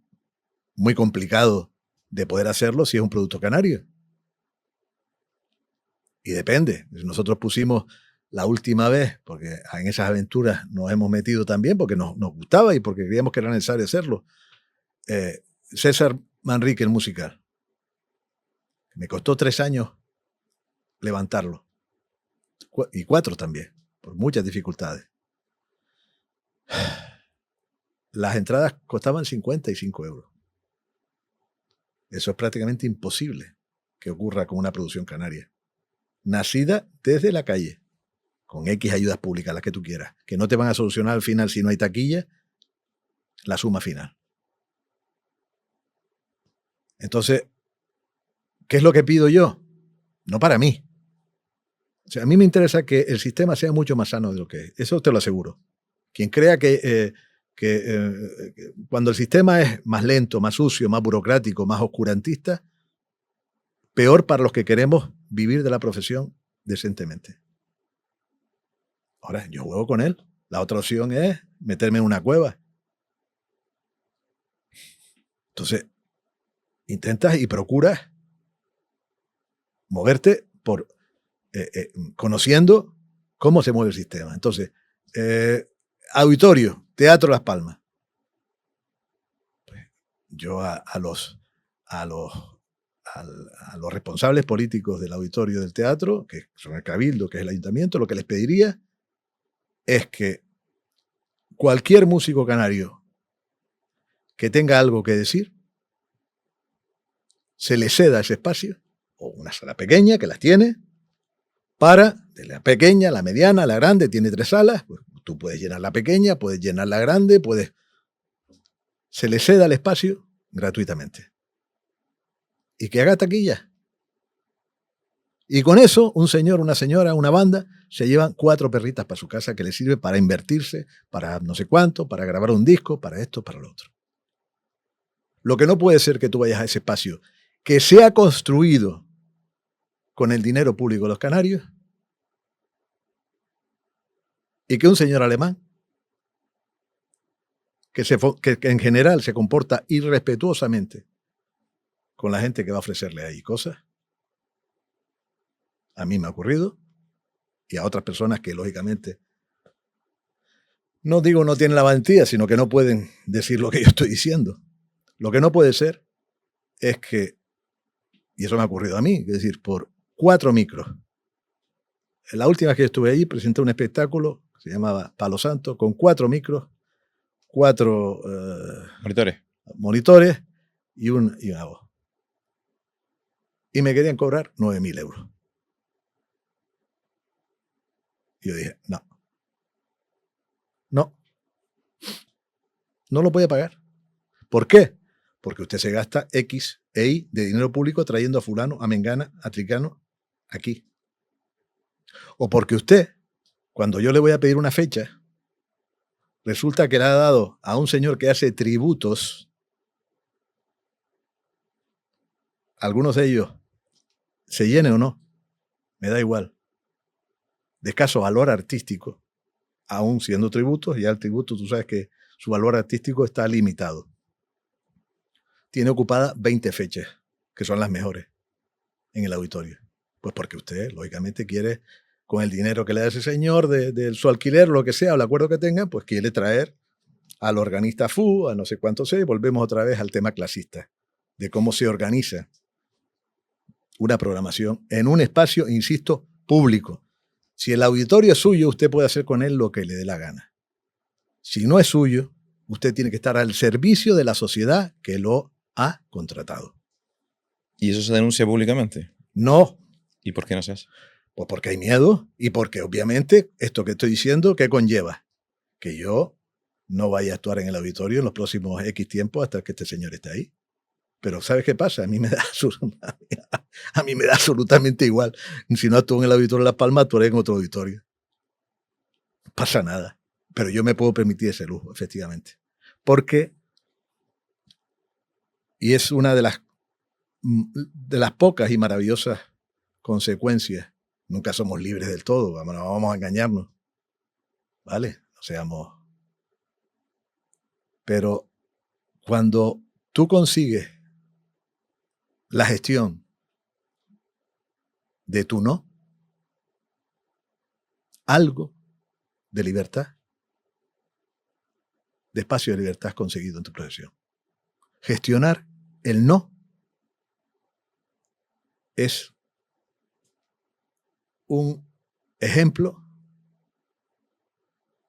muy complicado de poder hacerlo si es un producto canario. Y depende. Nosotros pusimos la última vez, porque en esas aventuras nos hemos metido también, porque nos gustaba y porque creíamos que era necesario hacerlo. César Manrique, el musical. Me costó 3 años levantarlo. Y 4 también, por muchas dificultades. Las entradas costaban 55 euros. Eso es prácticamente imposible que ocurra con una producción canaria. Nacida desde la calle, con X ayudas públicas, las que tú quieras, que no te van a solucionar al final si no hay taquilla, la suma final. Entonces, ¿qué es lo que pido yo? No para mí. O sea, a mí me interesa que el sistema sea mucho más sano de lo que es. Eso te lo aseguro. Quien crea que cuando el sistema es más lento, más sucio, más burocrático, más oscurantista, peor para los que queremos vivir de la profesión decentemente. Ahora, yo juego con él. La otra opción es meterme en una cueva. Entonces, intentas y procuras moverte conociendo cómo se mueve el sistema. Entonces, auditorio, Teatro Las Palmas. Pues yo a los responsables políticos del auditorio del teatro, que son el Cabildo, que es el Ayuntamiento, lo que les pediría es que cualquier músico canario que tenga algo que decir, se le ceda ese espacio, o una sala pequeña que las tiene, de la pequeña, la mediana, la grande, tiene 3 salas, pues tú puedes llenar la pequeña, puedes llenar la grande, se le ceda el espacio gratuitamente. Y que haga taquilla. Y con eso, un señor, una señora, una banda, se llevan 4 perritas para su casa que les sirve para invertirse, para no sé cuánto, para grabar un disco, para esto, para lo otro. Lo que no puede ser que tú vayas a ese espacio que sea construido con el dinero público de los canarios y que un señor alemán que en general se comporta irrespetuosamente con la gente que va a ofrecerle ahí cosas. A mí me ha ocurrido y a otras personas que lógicamente no digo no tienen la valentía, sino que no pueden decir lo que yo estoy diciendo. Lo que no puede ser es que, y eso me ha ocurrido a mí, es decir, por 4 micros. La última vez que estuve allí presenté un espectáculo que se llamaba Palo Santo, con 4 micros, 4 monitores y una voz. Y me querían cobrar 9.000 euros. Y yo dije, no lo voy a pagar. ¿Por qué? Porque usted se gasta X e Y de dinero público trayendo a fulano, a mengana, a tricano, aquí. O porque usted, cuando yo le voy a pedir una fecha, resulta que le ha dado a un señor que hace tributos, algunos de ellos se llenen o no, me da igual, de escaso valor artístico, aún siendo tributos, ya el tributo tú sabes que su valor artístico está limitado. Tiene ocupadas 20 fechas, que son las mejores, en el auditorio. Pues porque usted, lógicamente, quiere, con el dinero que le da ese señor, de su alquiler, lo que sea, o el acuerdo que tenga, pues quiere traer al organista FU, a no sé cuánto sé, y volvemos otra vez al tema clasista, de cómo se organiza una programación en un espacio, insisto, público. Si el auditorio es suyo, usted puede hacer con él lo que le dé la gana. Si no es suyo, usted tiene que estar al servicio de la sociedad que lo ha contratado. ¿Y eso se denuncia públicamente? No. ¿Y por qué no se hace? Pues porque hay miedo y porque obviamente esto que estoy diciendo, ¿qué conlleva? Que yo no vaya a actuar en el auditorio en los próximos X tiempos hasta que este señor esté ahí. Pero ¿sabes qué pasa? A mí me da absolutamente igual. Si no actúo en el auditorio de Las Palmas, actuaré en otro auditorio. No pasa nada. Pero yo me puedo permitir ese lujo, efectivamente. Porque, y es una de las pocas y maravillosas consecuencias, nunca somos libres del todo, no vamos a engañarnos, ¿vale? No seamos. Pero cuando tú consigues la gestión de tu no, algo de libertad, de espacio de libertad has conseguido en tu profesión. Gestionar el no es un ejemplo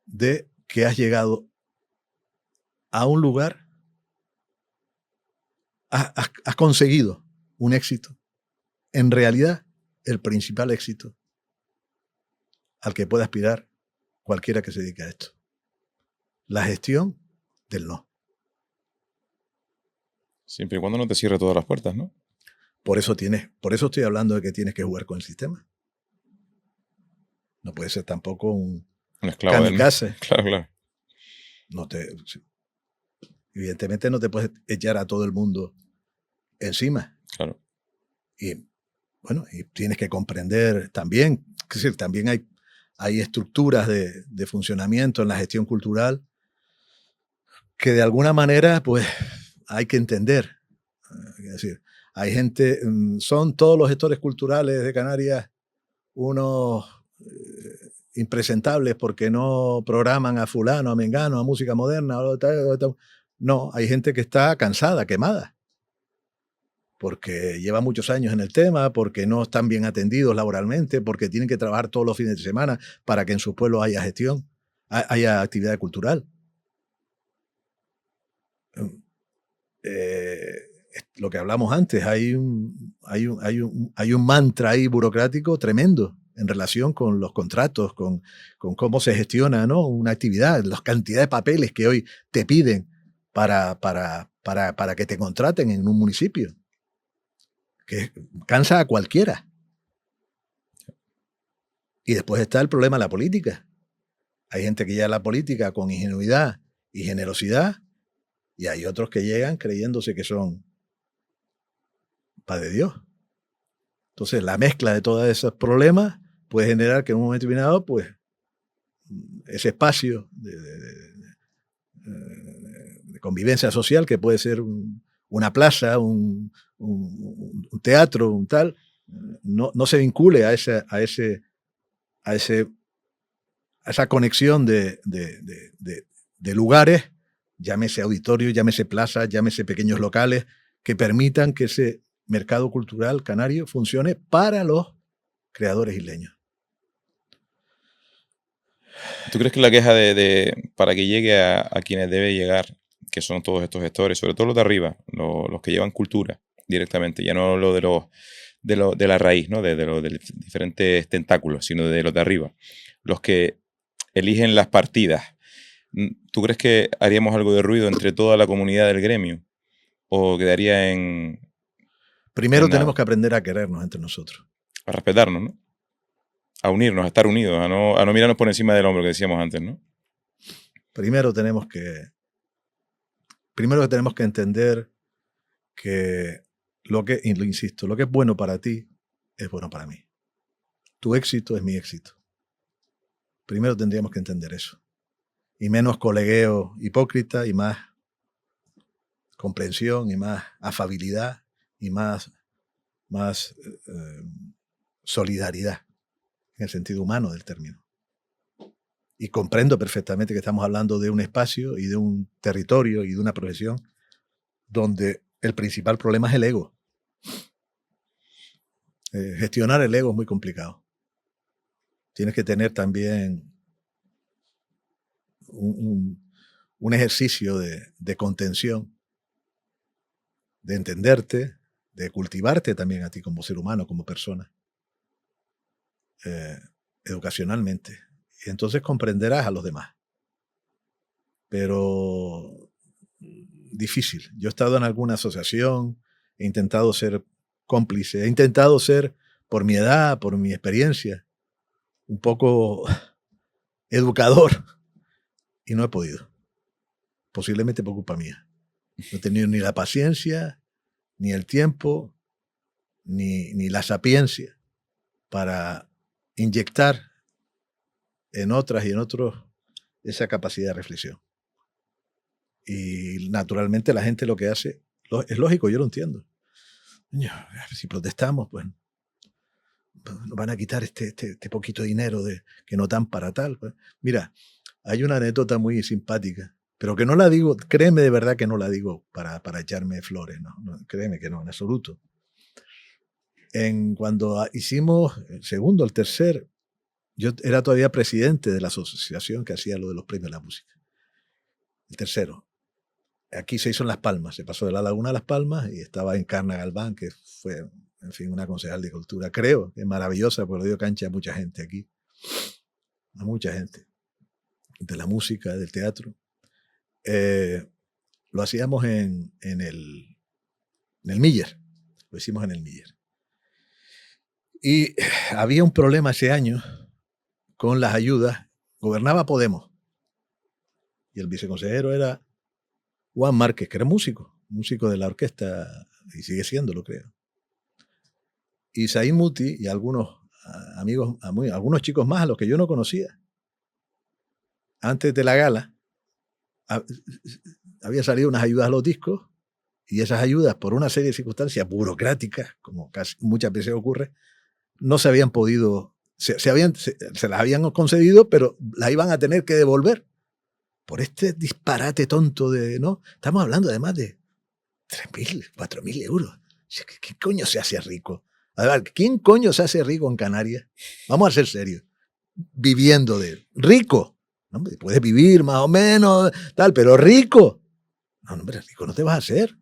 de que has llegado a un lugar, has conseguido un éxito. En realidad, el principal éxito al que puede aspirar cualquiera que se dedique a esto. La gestión del no. Siempre y cuando no te cierre todas las puertas, ¿no? Por eso estoy hablando de que tienes que jugar con el sistema. No puede ser tampoco un esclavo kamikaze. Claro. Evidentemente no te puedes echar a todo el mundo encima. Claro. Y bueno, y tienes que comprender también, es decir, también hay estructuras de funcionamiento en la gestión cultural que de alguna manera pues hay que entender. Es decir, hay gente, son todos los gestores culturales de Canarias unos impresentables porque no programan a fulano, a mengano, a música moderna. No, hay gente que está cansada, quemada, porque lleva muchos años en el tema, porque no están bien atendidos laboralmente, porque tienen que trabajar todos los fines de semana para que en sus pueblos haya gestión, haya actividad cultural. Lo que hablamos antes, hay un mantra ahí burocrático tremendo en relación con los contratos, con cómo se gestiona, ¿no?, una actividad, la cantidad de papeles que hoy te piden para que te contraten en un municipio, que cansa a cualquiera. Y después está el problema de la política. Hay gente que llega a la política con ingenuidad y generosidad, y hay otros que llegan creyéndose que son de Dios. Entonces, la mezcla de todos esos problemas puede generar que en un momento determinado, pues, ese espacio de convivencia social, que puede ser una plaza, un teatro, un tal, no se vincule a esa conexión de lugares, llámese auditorio, llámese plaza, llámese pequeños locales, que permitan que ese mercado cultural canario funcione para los creadores isleños. ¿Tú crees que la queja para que llegue a quienes debe llegar, que son todos estos gestores, sobre todo los de arriba, los que llevan cultura directamente, ya no lo de la raíz, ¿no?, de los diferentes tentáculos, sino de los de arriba, los que eligen las partidas, ¿tú crees que haríamos algo de ruido entre toda la comunidad del gremio? ¿O quedaría en...? Primero tenemos que aprender a querernos entre nosotros. A respetarnos, ¿no? A unirnos, a estar unidos, a no mirarnos por encima del hombro, que decíamos antes, ¿no? Primero tenemos que entender que y lo insisto, lo que es bueno para ti es bueno para mí. Tu éxito es mi éxito. Primero tendríamos que entender eso. Y menos colegueo hipócrita y más comprensión y más afabilidad y más solidaridad en el sentido humano del término. Y comprendo perfectamente que estamos hablando de un espacio y de un territorio y de una profesión donde el principal problema es el ego. Gestionar el ego es muy complicado. Tienes que tener también un ejercicio de contención, de entenderte, de cultivarte también a ti como ser humano, como persona, educacionalmente. Y entonces comprenderás a los demás. Pero difícil. Yo he estado en alguna asociación, he intentado ser cómplice, he intentado ser, por mi edad, por mi experiencia, un poco educador, y no he podido. Posiblemente por culpa mía. No he tenido ni la paciencia, ni el tiempo, ni la sapiencia para inyectar en otras y en otros esa capacidad de reflexión. Y naturalmente la gente lo que hace, es lógico, yo lo entiendo. Si protestamos, pues nos van a quitar este poquito dinero que nos dan para tal. Pues. Mira, hay una anécdota muy simpática, pero que no la digo, créeme de verdad que no la digo para echarme flores, no, créeme que no, en absoluto. Cuando hicimos el segundo, el tercer, yo era todavía presidente de la asociación que hacía lo de los premios de la música. El tercero. Aquí se hizo en Las Palmas, se pasó de La Laguna a Las Palmas y estaba Encarna Galván, que fue, en fin, una concejal de cultura, creo, que es maravillosa, porque le dio cancha a mucha gente aquí, a mucha gente, de la música, del teatro. Lo hacíamos en el Miller, lo hicimos en el Miller. Y había un problema ese año con las ayudas, gobernaba Podemos, y el viceconsejero era Juan Márquez, que era músico de la orquesta, y sigue siéndolo, creo. Y Saín Muti y algunos amigos, algunos chicos más a los que yo no conocía. Antes de la gala, había salido unas ayudas a los discos, y esas ayudas, por una serie de circunstancias burocráticas, como casi muchas veces ocurre, no se habían podido, se las habían concedido, pero las iban a tener que devolver. Por este disparate tonto ¿no? Estamos hablando además de 3.000, 4.000 euros. ¿Qué coño se hace rico? A ver, ¿quién coño se hace rico en Canarias? Vamos a ser serios. Viviendo de rico. ¿No? Puedes vivir más o menos, tal, pero rico. No, hombre, rico no te vas a hacer.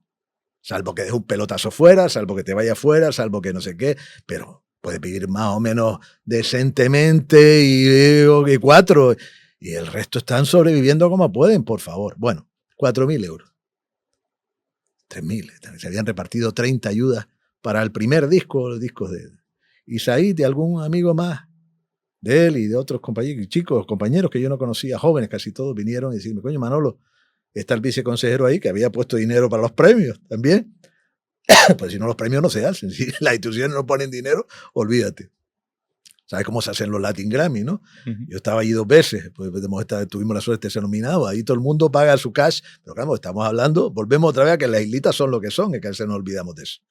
Salvo que des un pelotazo fuera, salvo que te vayas fuera, salvo que no sé qué, pero puedes vivir más o menos decentemente y 4. Y el resto están sobreviviendo como pueden, por favor. Bueno, 4.000 euros. 3.000. Se habían repartido 30 ayudas para el primer disco, los discos de Isaí, de algún amigo más, de él y de otros compañeros, chicos, compañeros que yo no conocía, jóvenes casi todos, vinieron y decirme, coño, Manolo, está el viceconsejero ahí que había puesto dinero para los premios también. Pues si no, los premios no se hacen. Si las instituciones no ponen dinero, olvídate. ¿Sabes cómo se hacen los Latin Grammy, no? Yo estaba allí 2 veces, pues tuvimos la suerte de ser nominados. Ahí todo el mundo paga su cash, pero claro, estamos hablando, volvemos otra vez a que las islitas son lo que son, es que a veces nos olvidamos de eso.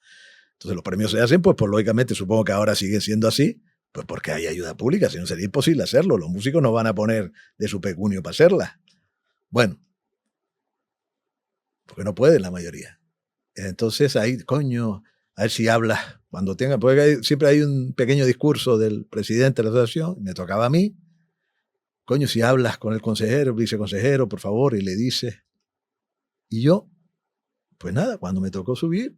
Entonces los premios se hacen, pues lógicamente, supongo que ahora siguen siendo así, pues porque hay ayuda pública, si no sería imposible hacerlo. Los músicos no van a poner de su pecunio para hacerla. Bueno, porque no pueden la mayoría. Entonces ahí, coño, a ver si hablas cuando tenga, porque siempre hay un pequeño discurso del presidente de la asociación, me tocaba a mí, coño, si hablas con el consejero, el viceconsejero, por favor, y le dices, y yo, pues nada, cuando me tocó subir,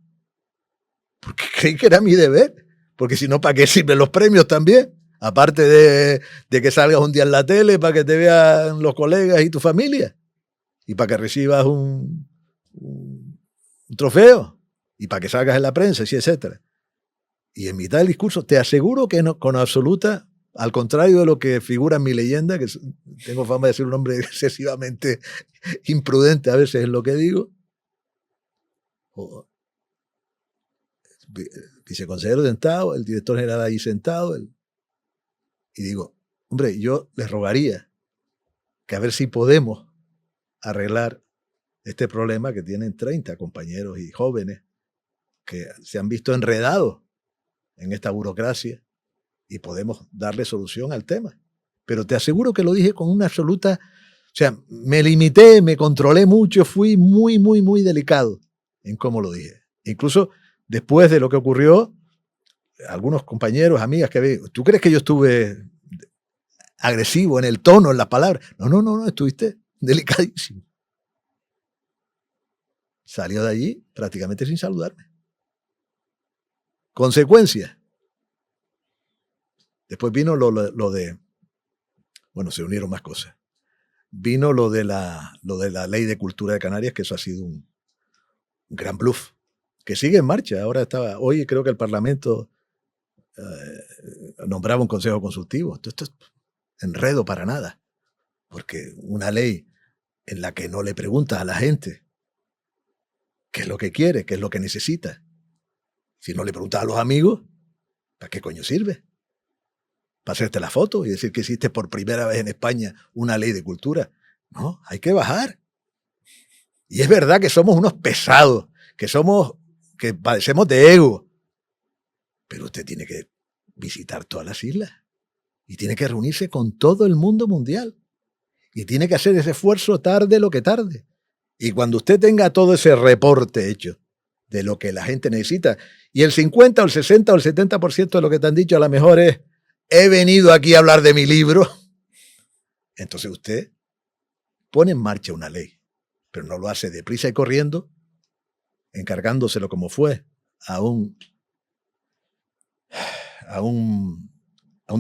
porque creí que era mi deber, porque si no, ¿para qué sirven los premios también? Aparte de que salgas un día en la tele, para que te vean los colegas y tu familia, y para que recibas un trofeo, y para que salgas en la prensa, y etcétera. Y en mitad del discurso, te aseguro que no, con absoluta, al contrario de lo que figura en mi leyenda, que tengo fama de ser un hombre excesivamente imprudente a veces en lo que digo, viceconsejero sentado, el director general ahí sentado, y digo, hombre, yo les rogaría que a ver si podemos arreglar este problema que tienen 30 compañeros y jóvenes que se han visto enredados en esta burocracia y podemos darle solución al tema. Pero te aseguro que lo dije con una absoluta... O sea, me limité, me controlé mucho, fui muy, muy, muy delicado en cómo lo dije. Incluso después de lo que ocurrió, algunos compañeros, amigas que había... ¿Tú crees que yo estuve agresivo en el tono, en las palabras? No, estuviste Delicadísimo. Salió de allí prácticamente sin saludarme. Consecuencia. Después vino lo de... Bueno, se unieron más cosas. Vino lo de la Ley de Cultura de Canarias, que eso ha sido un gran bluff, que sigue en marcha. Ahora hoy creo que el Parlamento nombraba un consejo consultivo. Esto es enredo para nada. Porque una ley en la que no le preguntas a la gente qué es lo que quiere, qué es lo que necesita. Si no le preguntas a los amigos, ¿para qué coño sirve? ¿Para hacerte la foto y decir que hiciste por primera vez en España una ley de cultura? No, hay que bajar. Y es verdad que somos unos pesados, que padecemos de ego. Pero usted tiene que visitar todas las islas y tiene que reunirse con todo el mundo mundial. Y tiene que hacer ese esfuerzo tarde lo que tarde. Y cuando usted tenga todo ese reporte hecho de lo que la gente necesita, y el 50 o el 60 o el 70% de lo que te han dicho a lo mejor es: he venido aquí a hablar de mi libro, entonces usted pone en marcha una ley, pero no lo hace deprisa y corriendo, encargándoselo como fue a un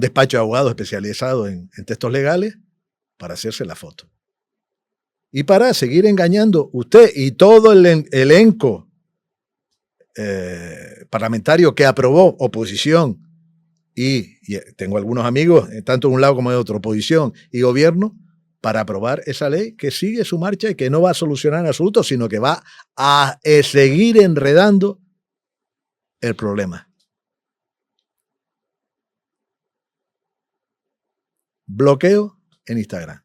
despacho de abogados especializado en textos legales para hacerse la foto. Y para seguir engañando usted y todo el elenco parlamentario que aprobó oposición, y tengo algunos amigos, tanto de un lado como de otro, oposición y gobierno, para aprobar esa ley que sigue su marcha y que no va a solucionar en absoluto, sino que va a seguir enredando el problema. Bloqueo en Instagram.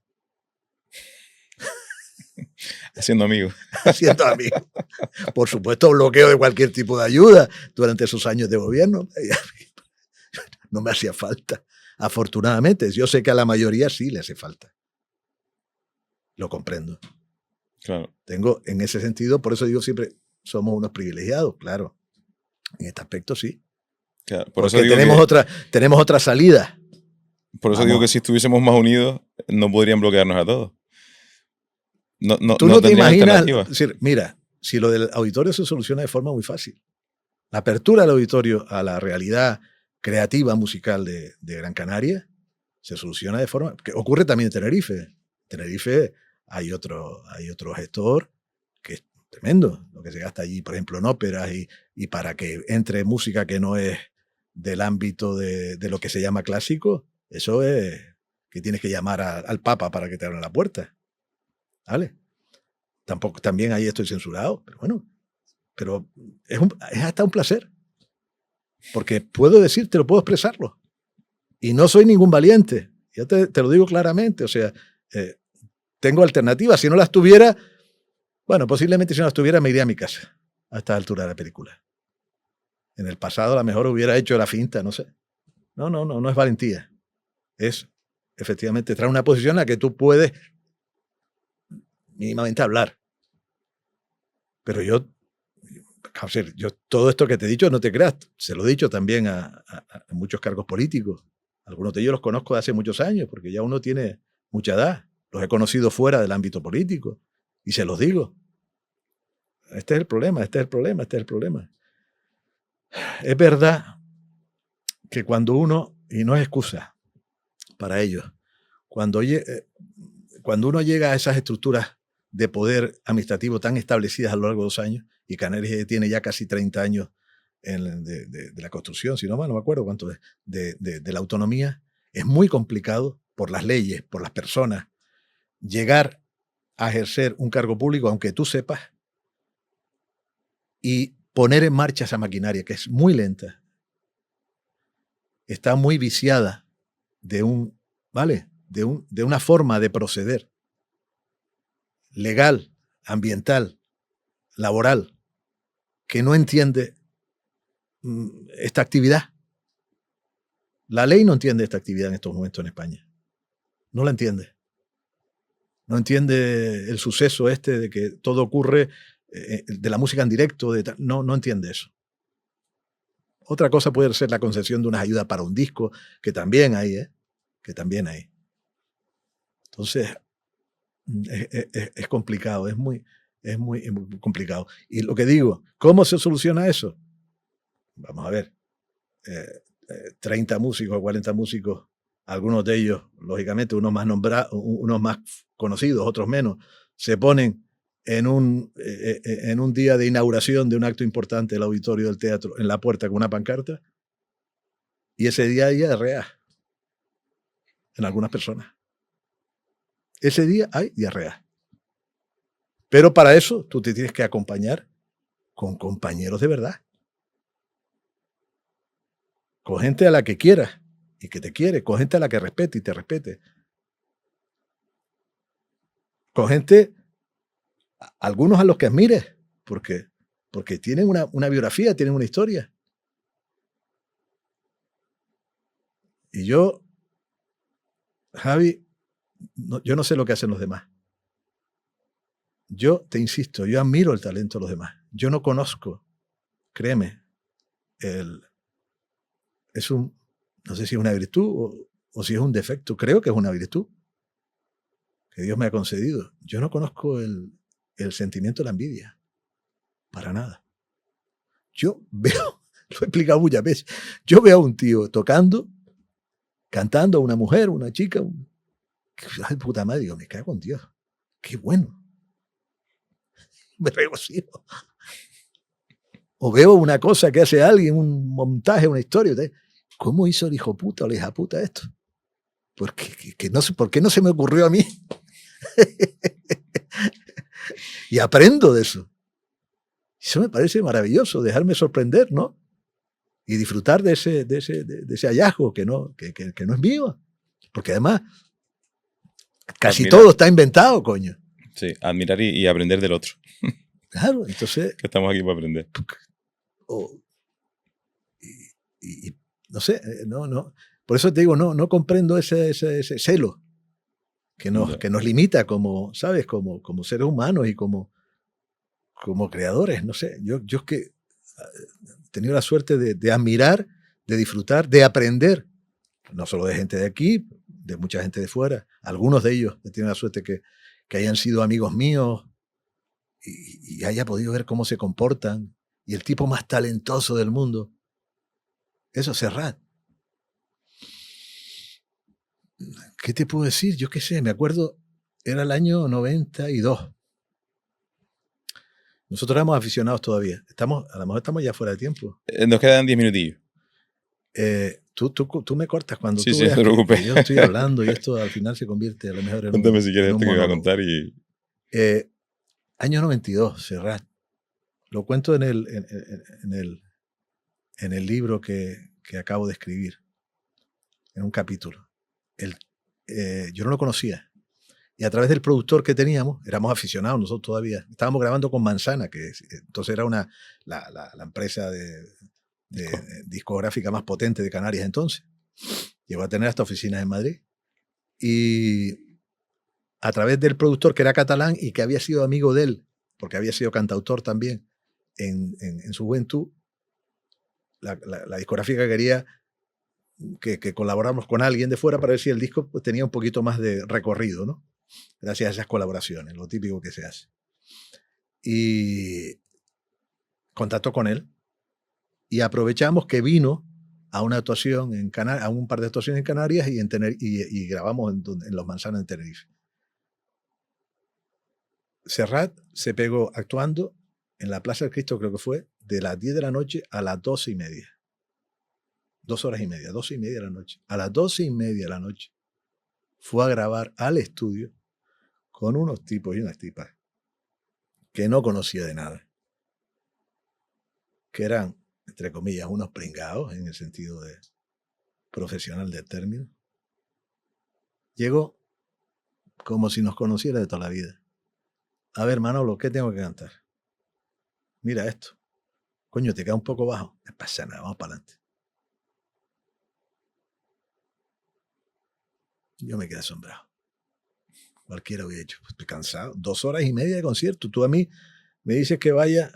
Haciendo amigos. Haciendo amigos. Por supuesto, bloqueo de cualquier tipo de ayuda durante esos años de gobierno. No me hacía falta. Afortunadamente, yo sé que a la mayoría sí le hace falta. Lo comprendo. Claro. Tengo, en ese sentido, por eso digo siempre, somos unos privilegiados, claro. En este aspecto sí. Claro, porque tenemos otra salida. Por eso digo que si estuviésemos más unidos, no podrían bloquearnos a todos. Tú no te imaginas, es decir, mira, si lo del auditorio se soluciona de forma muy fácil. La apertura del auditorio a la realidad creativa musical de Gran Canaria se soluciona de forma que ocurre también en Tenerife. En Tenerife hay otro gestor que es tremendo, lo que se gasta allí, por ejemplo, en óperas y para que entre música que no es del ámbito de lo que se llama clásico, eso es que tienes que llamar al Papa para que te abran la puerta. ¿Vale? También ahí estoy censurado, pero bueno, es hasta un placer, porque puedo decírtelo, puedo expresarlo, y no soy ningún valiente, ya te lo digo claramente, o sea, tengo alternativas, si no las tuviera, bueno, posiblemente si no las tuviera me iría a mi casa a esta altura de la película. En el pasado a lo mejor hubiera hecho la finta, no sé. No es valentía, es efectivamente traer una posición en la que tú puedes mínimamente hablar. Pero yo todo esto que te he dicho, no te creas, se lo he dicho también a muchos cargos políticos. Algunos de ellos los conozco de hace muchos años, porque ya uno tiene mucha edad. Los he conocido fuera del ámbito político. Y se los digo. Este es el problema. Es verdad que cuando uno, y no es excusa para ellos, cuando uno llega a esas estructuras de poder administrativo tan establecidas a lo largo de 2 años, y Canarias tiene ya casi 30 años de la construcción, si no mal, no me acuerdo cuánto de la autonomía, es muy complicado por las leyes, por las personas, llegar a ejercer un cargo público, aunque tú sepas, y poner en marcha esa maquinaria, que es muy lenta, está muy viciada de una forma de proceder legal, ambiental, laboral, que no entiende esta actividad. La ley no entiende esta actividad en estos momentos en España. No la entiende. No entiende el suceso de que todo ocurre de la música en directo. No entiende eso. Otra cosa puede ser la concesión de una ayuda para un disco, que también hay, que también hay. Entonces, es complicado, es muy complicado. Y lo que digo, ¿cómo se soluciona eso? Vamos a ver, 30 músicos, 40 músicos, algunos de ellos, lógicamente, unos más nombrados, unos más conocidos, otros menos, se ponen en un día de inauguración de un acto importante del auditorio del teatro en la puerta con una pancarta, y ese día hay diarrea en algunas personas. Ese día hay diarrea. Pero para eso tú te tienes que acompañar con compañeros de verdad. Con gente a la que quieras y que te quiere, con gente a la que respete y te respete. Con gente, algunos a los que admires, porque tienen una biografía, tienen una historia. Y yo, Javi, yo no sé lo que hacen los demás. Yo te insisto, yo admiro el talento de los demás. Yo no conozco, créeme, no sé si es una virtud o si es un defecto. Creo que es una virtud que Dios me ha concedido. Yo no conozco el sentimiento de la envidia. Para nada. Yo veo, lo he explicado muchas veces, yo veo a un tío tocando, cantando a una mujer, una chica, ay, puta madre, digo, me cago en Dios. Qué bueno. Me regocijo. O veo una cosa que hace alguien, un montaje, una historia. ¿Cómo hizo el hijo puta o la hija puta esto? ¿Por qué no se me ocurrió a mí? Y aprendo de eso. Eso me parece maravilloso, dejarme sorprender, ¿no? Y disfrutar de ese hallazgo que no es mío. Porque además, casi todo está inventado, coño. Sí, admirar y aprender del otro. Claro, entonces... Que estamos aquí para aprender. Y no sé, no. Por eso te digo, no comprendo ese celo que nos limita como, ¿sabes? Como seres humanos y como creadores, no sé. Yo es que he tenido la suerte de admirar, de disfrutar, de aprender, no solo de gente de aquí, de mucha gente de fuera. Algunos de ellos he tenido la suerte que hayan sido amigos míos y haya podido ver cómo se comportan. Y el tipo más talentoso del mundo, eso es Serrat. ¿Qué te puedo decir? Yo qué sé, me acuerdo, era el año 92. Nosotros éramos aficionados todavía. A lo mejor estamos ya fuera de tiempo. Nos quedan 10 minutillos. Tú me cortas cuando sí, tú sí, veas no te preocupes. que yo estoy hablando y esto al final se convierte a lo mejor en Cuéntame si quieres esto que iba a contar. Año 92, Serrat. Lo cuento en el libro que acabo de escribir, en un capítulo. Yo no lo conocía. Y a través del productor que teníamos, éramos aficionados nosotros todavía. Estábamos grabando con Manzana, que entonces era la empresa de discográfica más potente de Canarias entonces. Llegó a tener hasta oficinas en Madrid. Y a través del productor, que era catalán y que había sido amigo de él, porque había sido cantautor también en su juventud, la discográfica quería que colaboráramos con alguien de fuera para ver si el disco pues, tenía un poquito más de recorrido, ¿no? Gracias a esas colaboraciones, lo típico que se hace. Y contactó con él y aprovechamos que vino a una actuación en Canarias, a un par de actuaciones en Canarias y grabamos en Los Manzanos en Tenerife. Serrat se pegó actuando en la Plaza del Cristo, creo que fue, de las 10 de la noche a las 12:30. 2 horas y media, 12:30 de la noche. A las 12:30 de la noche fue a grabar al estudio con unos tipos y unas tipas que no conocía de nada. Que eran, entre comillas, unos pringados en el sentido de profesional del término. Llegó como si nos conociera de toda la vida. A ver, Manolo, ¿qué tengo que cantar? Mira esto. Coño, te queda un poco bajo. No pasa nada, vamos para adelante. Yo me quedé asombrado. Cualquiera hubiera hecho. Estoy cansado. 2 horas y media de concierto. Tú a mí me dices que vaya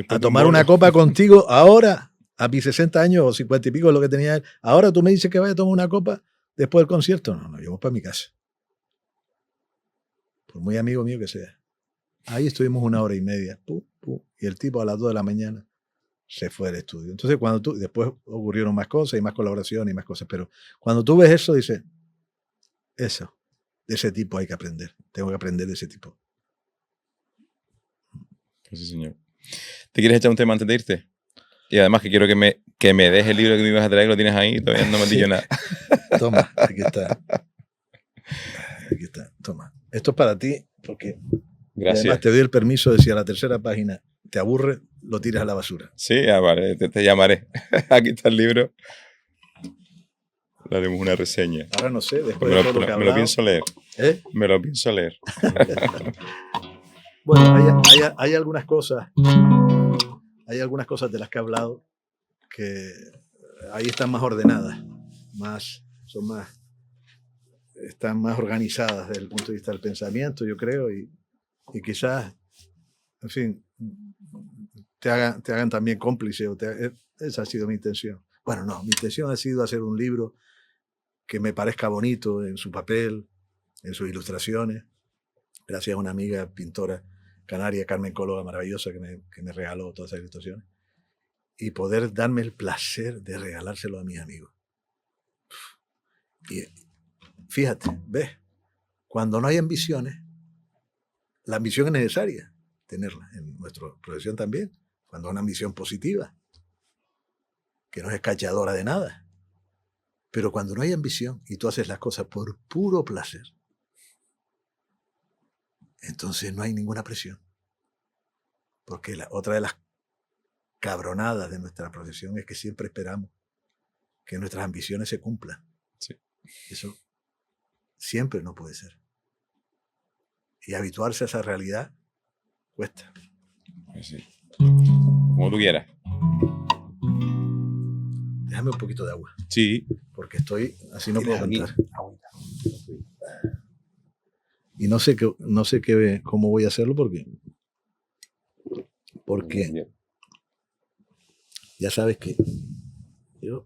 a tomar una copa contigo ahora, a mis 60 años o 50 y pico es lo que tenía él. Ahora tú me dices que vaya a tomar una copa después del concierto. No, yo voy para mi casa. por muy amigo mío que sea. Ahí estuvimos 1 hora y media, y el tipo a las 2 de la mañana se fue del estudio. Entonces, después ocurrieron más cosas y más colaboraciones y más cosas, pero cuando tú ves eso, dices, eso, de ese tipo hay que aprender. Tengo que aprender de ese tipo. Sí, señor. ¿Te quieres echar un tema antes de irte? Y además que quiero que me des el libro que me ibas a traer, lo tienes ahí, todavía no me has dicho nada. Toma, aquí está. Aquí está, toma. Esto es para ti, porque Gracias. además te doy el permiso de si a la 3ª página te aburre, lo tiras a la basura. Sí, vale, te llamaré. Aquí está el libro. Le haremos una reseña. Ahora no sé, después de todo lo que he me lo hablado. pienso leer. ¿Eh? Me lo pienso leer. Bueno, hay algunas cosas. Hay algunas cosas de las que he hablado que ahí están más ordenadas, están más organizadas desde el punto de vista del pensamiento, yo creo, y quizás, en fin, te hagan también cómplice. Esa ha sido mi intención. Bueno, no, mi intención ha sido hacer un libro que me parezca bonito en su papel, en sus ilustraciones, gracias a una amiga pintora canaria, Carmen Cóloga, maravillosa, que me regaló todas esas ilustraciones, y poder darme el placer de regalárselo a mis amigos. Y fíjate, ves, cuando no hay ambiciones, la ambición es necesaria tenerla en nuestra profesión también, cuando es una ambición positiva, que no es escachadora de nada. Pero cuando no hay ambición y tú haces las cosas por puro placer, entonces no hay ninguna presión. Porque otra de las cabronadas de nuestra profesión es que siempre esperamos que nuestras ambiciones se cumplan. Sí. Eso siempre no puede ser. Y habituarse a esa realidad cuesta. Sí. Como tú quieras. Déjame un poquito de agua. Sí. Porque así no puedo cantar. Y no sé cómo voy a hacerlo porque ya sabes que yo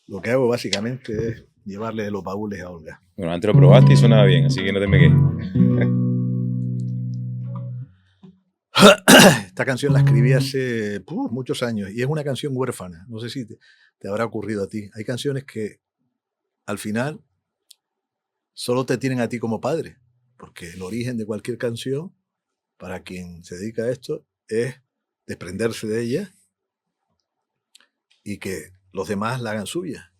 lo que hago básicamente es llevarle los baúles a Olga. Bueno, antes lo probaste y sonaba bien, así que no te me quejes. Esta canción la escribí hace muchos años y es una canción huérfana. No sé si te habrá ocurrido a ti. Hay canciones que al final solo te tienen a ti como padre, porque el origen de cualquier canción, para quien se dedica a esto, es desprenderse de ella y que los demás la hagan suya.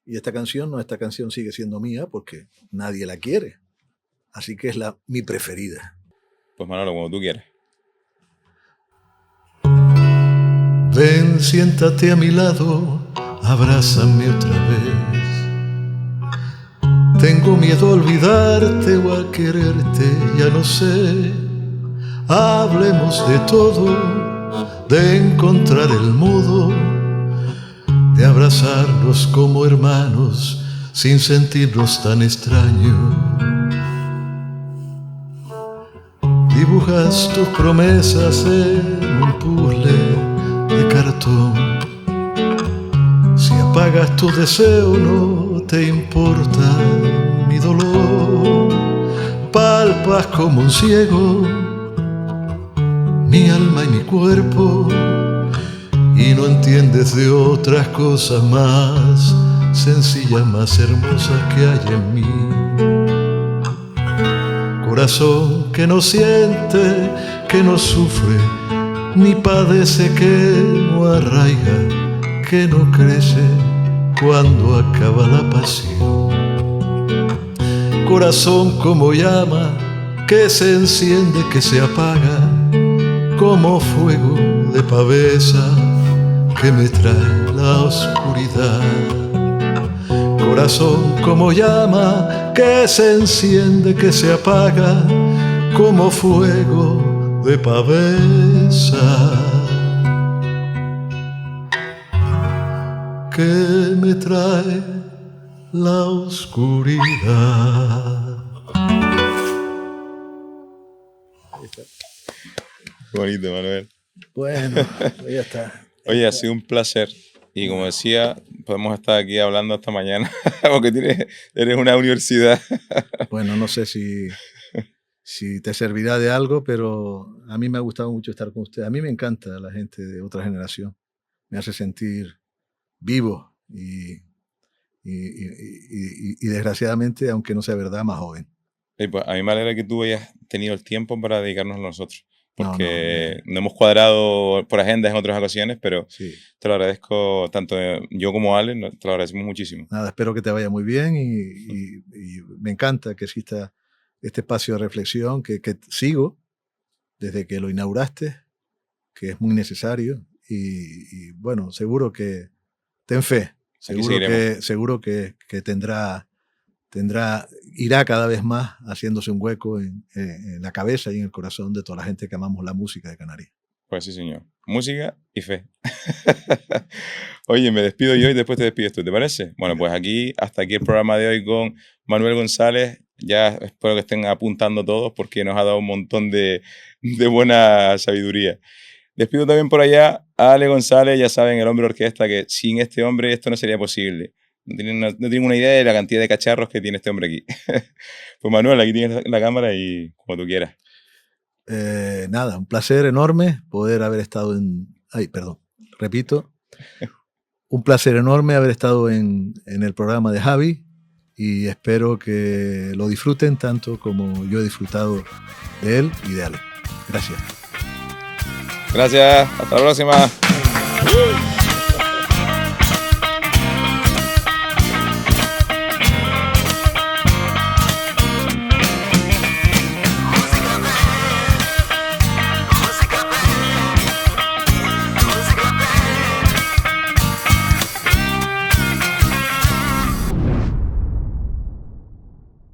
Y esta canción sigue siendo mía porque nadie la quiere. Así que es mi preferida. Pues Manolo, como tú quieras. Ven, siéntate a mi lado, abrázame otra vez. Tengo miedo a olvidarte o a quererte, ya no sé. Hablemos de todo, de encontrar el modo de abrazarnos como hermanos sin sentirnos tan extraños. Dibujas tus promesas en un puzzle de cartón. Si apagas tu deseo no te importa mi dolor. Palpas como un ciego mi alma y mi cuerpo y no entiendes de otras cosas más sencillas, más hermosas que hay en mí. Corazón que no siente, que no sufre, ni padece, que no arraiga, que no crece cuando acaba la pasión. Corazón como llama, que se enciende, que se apaga, como fuego de pavesa que me trae la oscuridad. Corazón como llama, que se enciende, que se apaga, como fuego de pavesa que me trae la oscuridad. Bonito, Manuel. Bueno, ya está. Oye, ha sido un placer. Y como decía, podemos estar aquí hablando hasta mañana, porque eres una universidad. Bueno, no sé si si te servirá de algo, pero a mí me ha gustado mucho estar con usted. A mí me encanta la gente de otra generación. Me hace sentir vivo y desgraciadamente, aunque no sea verdad, más joven. Pues a mí me alegra que tú hayas tenido el tiempo para dedicarnos a nosotros, porque No, no hemos cuadrado por agendas en otras ocasiones, pero sí. te lo agradezco, tanto yo como Ale, te lo agradecemos muchísimo. Nada, espero que te vaya muy bien y me encanta que exista este espacio de reflexión que sigo desde que lo inauguraste, que es muy necesario y bueno, seguro que ten fe, seguro que irá cada vez más haciéndose un hueco en la cabeza y en el corazón de toda la gente que amamos la música de Canarias. Pues sí, señor. Música y fe. Oye, me despido yo y después te despides tú, ¿te parece? Bueno, pues hasta aquí el programa de hoy con Manuel González. Ya espero que estén apuntando todos porque nos ha dado un montón de buena sabiduría. Despido también por allá a Ale González, ya saben, el hombre orquesta, que sin este hombre esto no sería posible. No tienen una idea de la cantidad de cacharros que tiene este hombre aquí. Pues Manuel, aquí tienes la cámara y como tú quieras. Nada, un placer enorme poder haber estado repito. Un placer enorme haber estado en el programa de Javi y espero que lo disfruten tanto como yo he disfrutado de él y de Ale. Gracias. Gracias, hasta la próxima.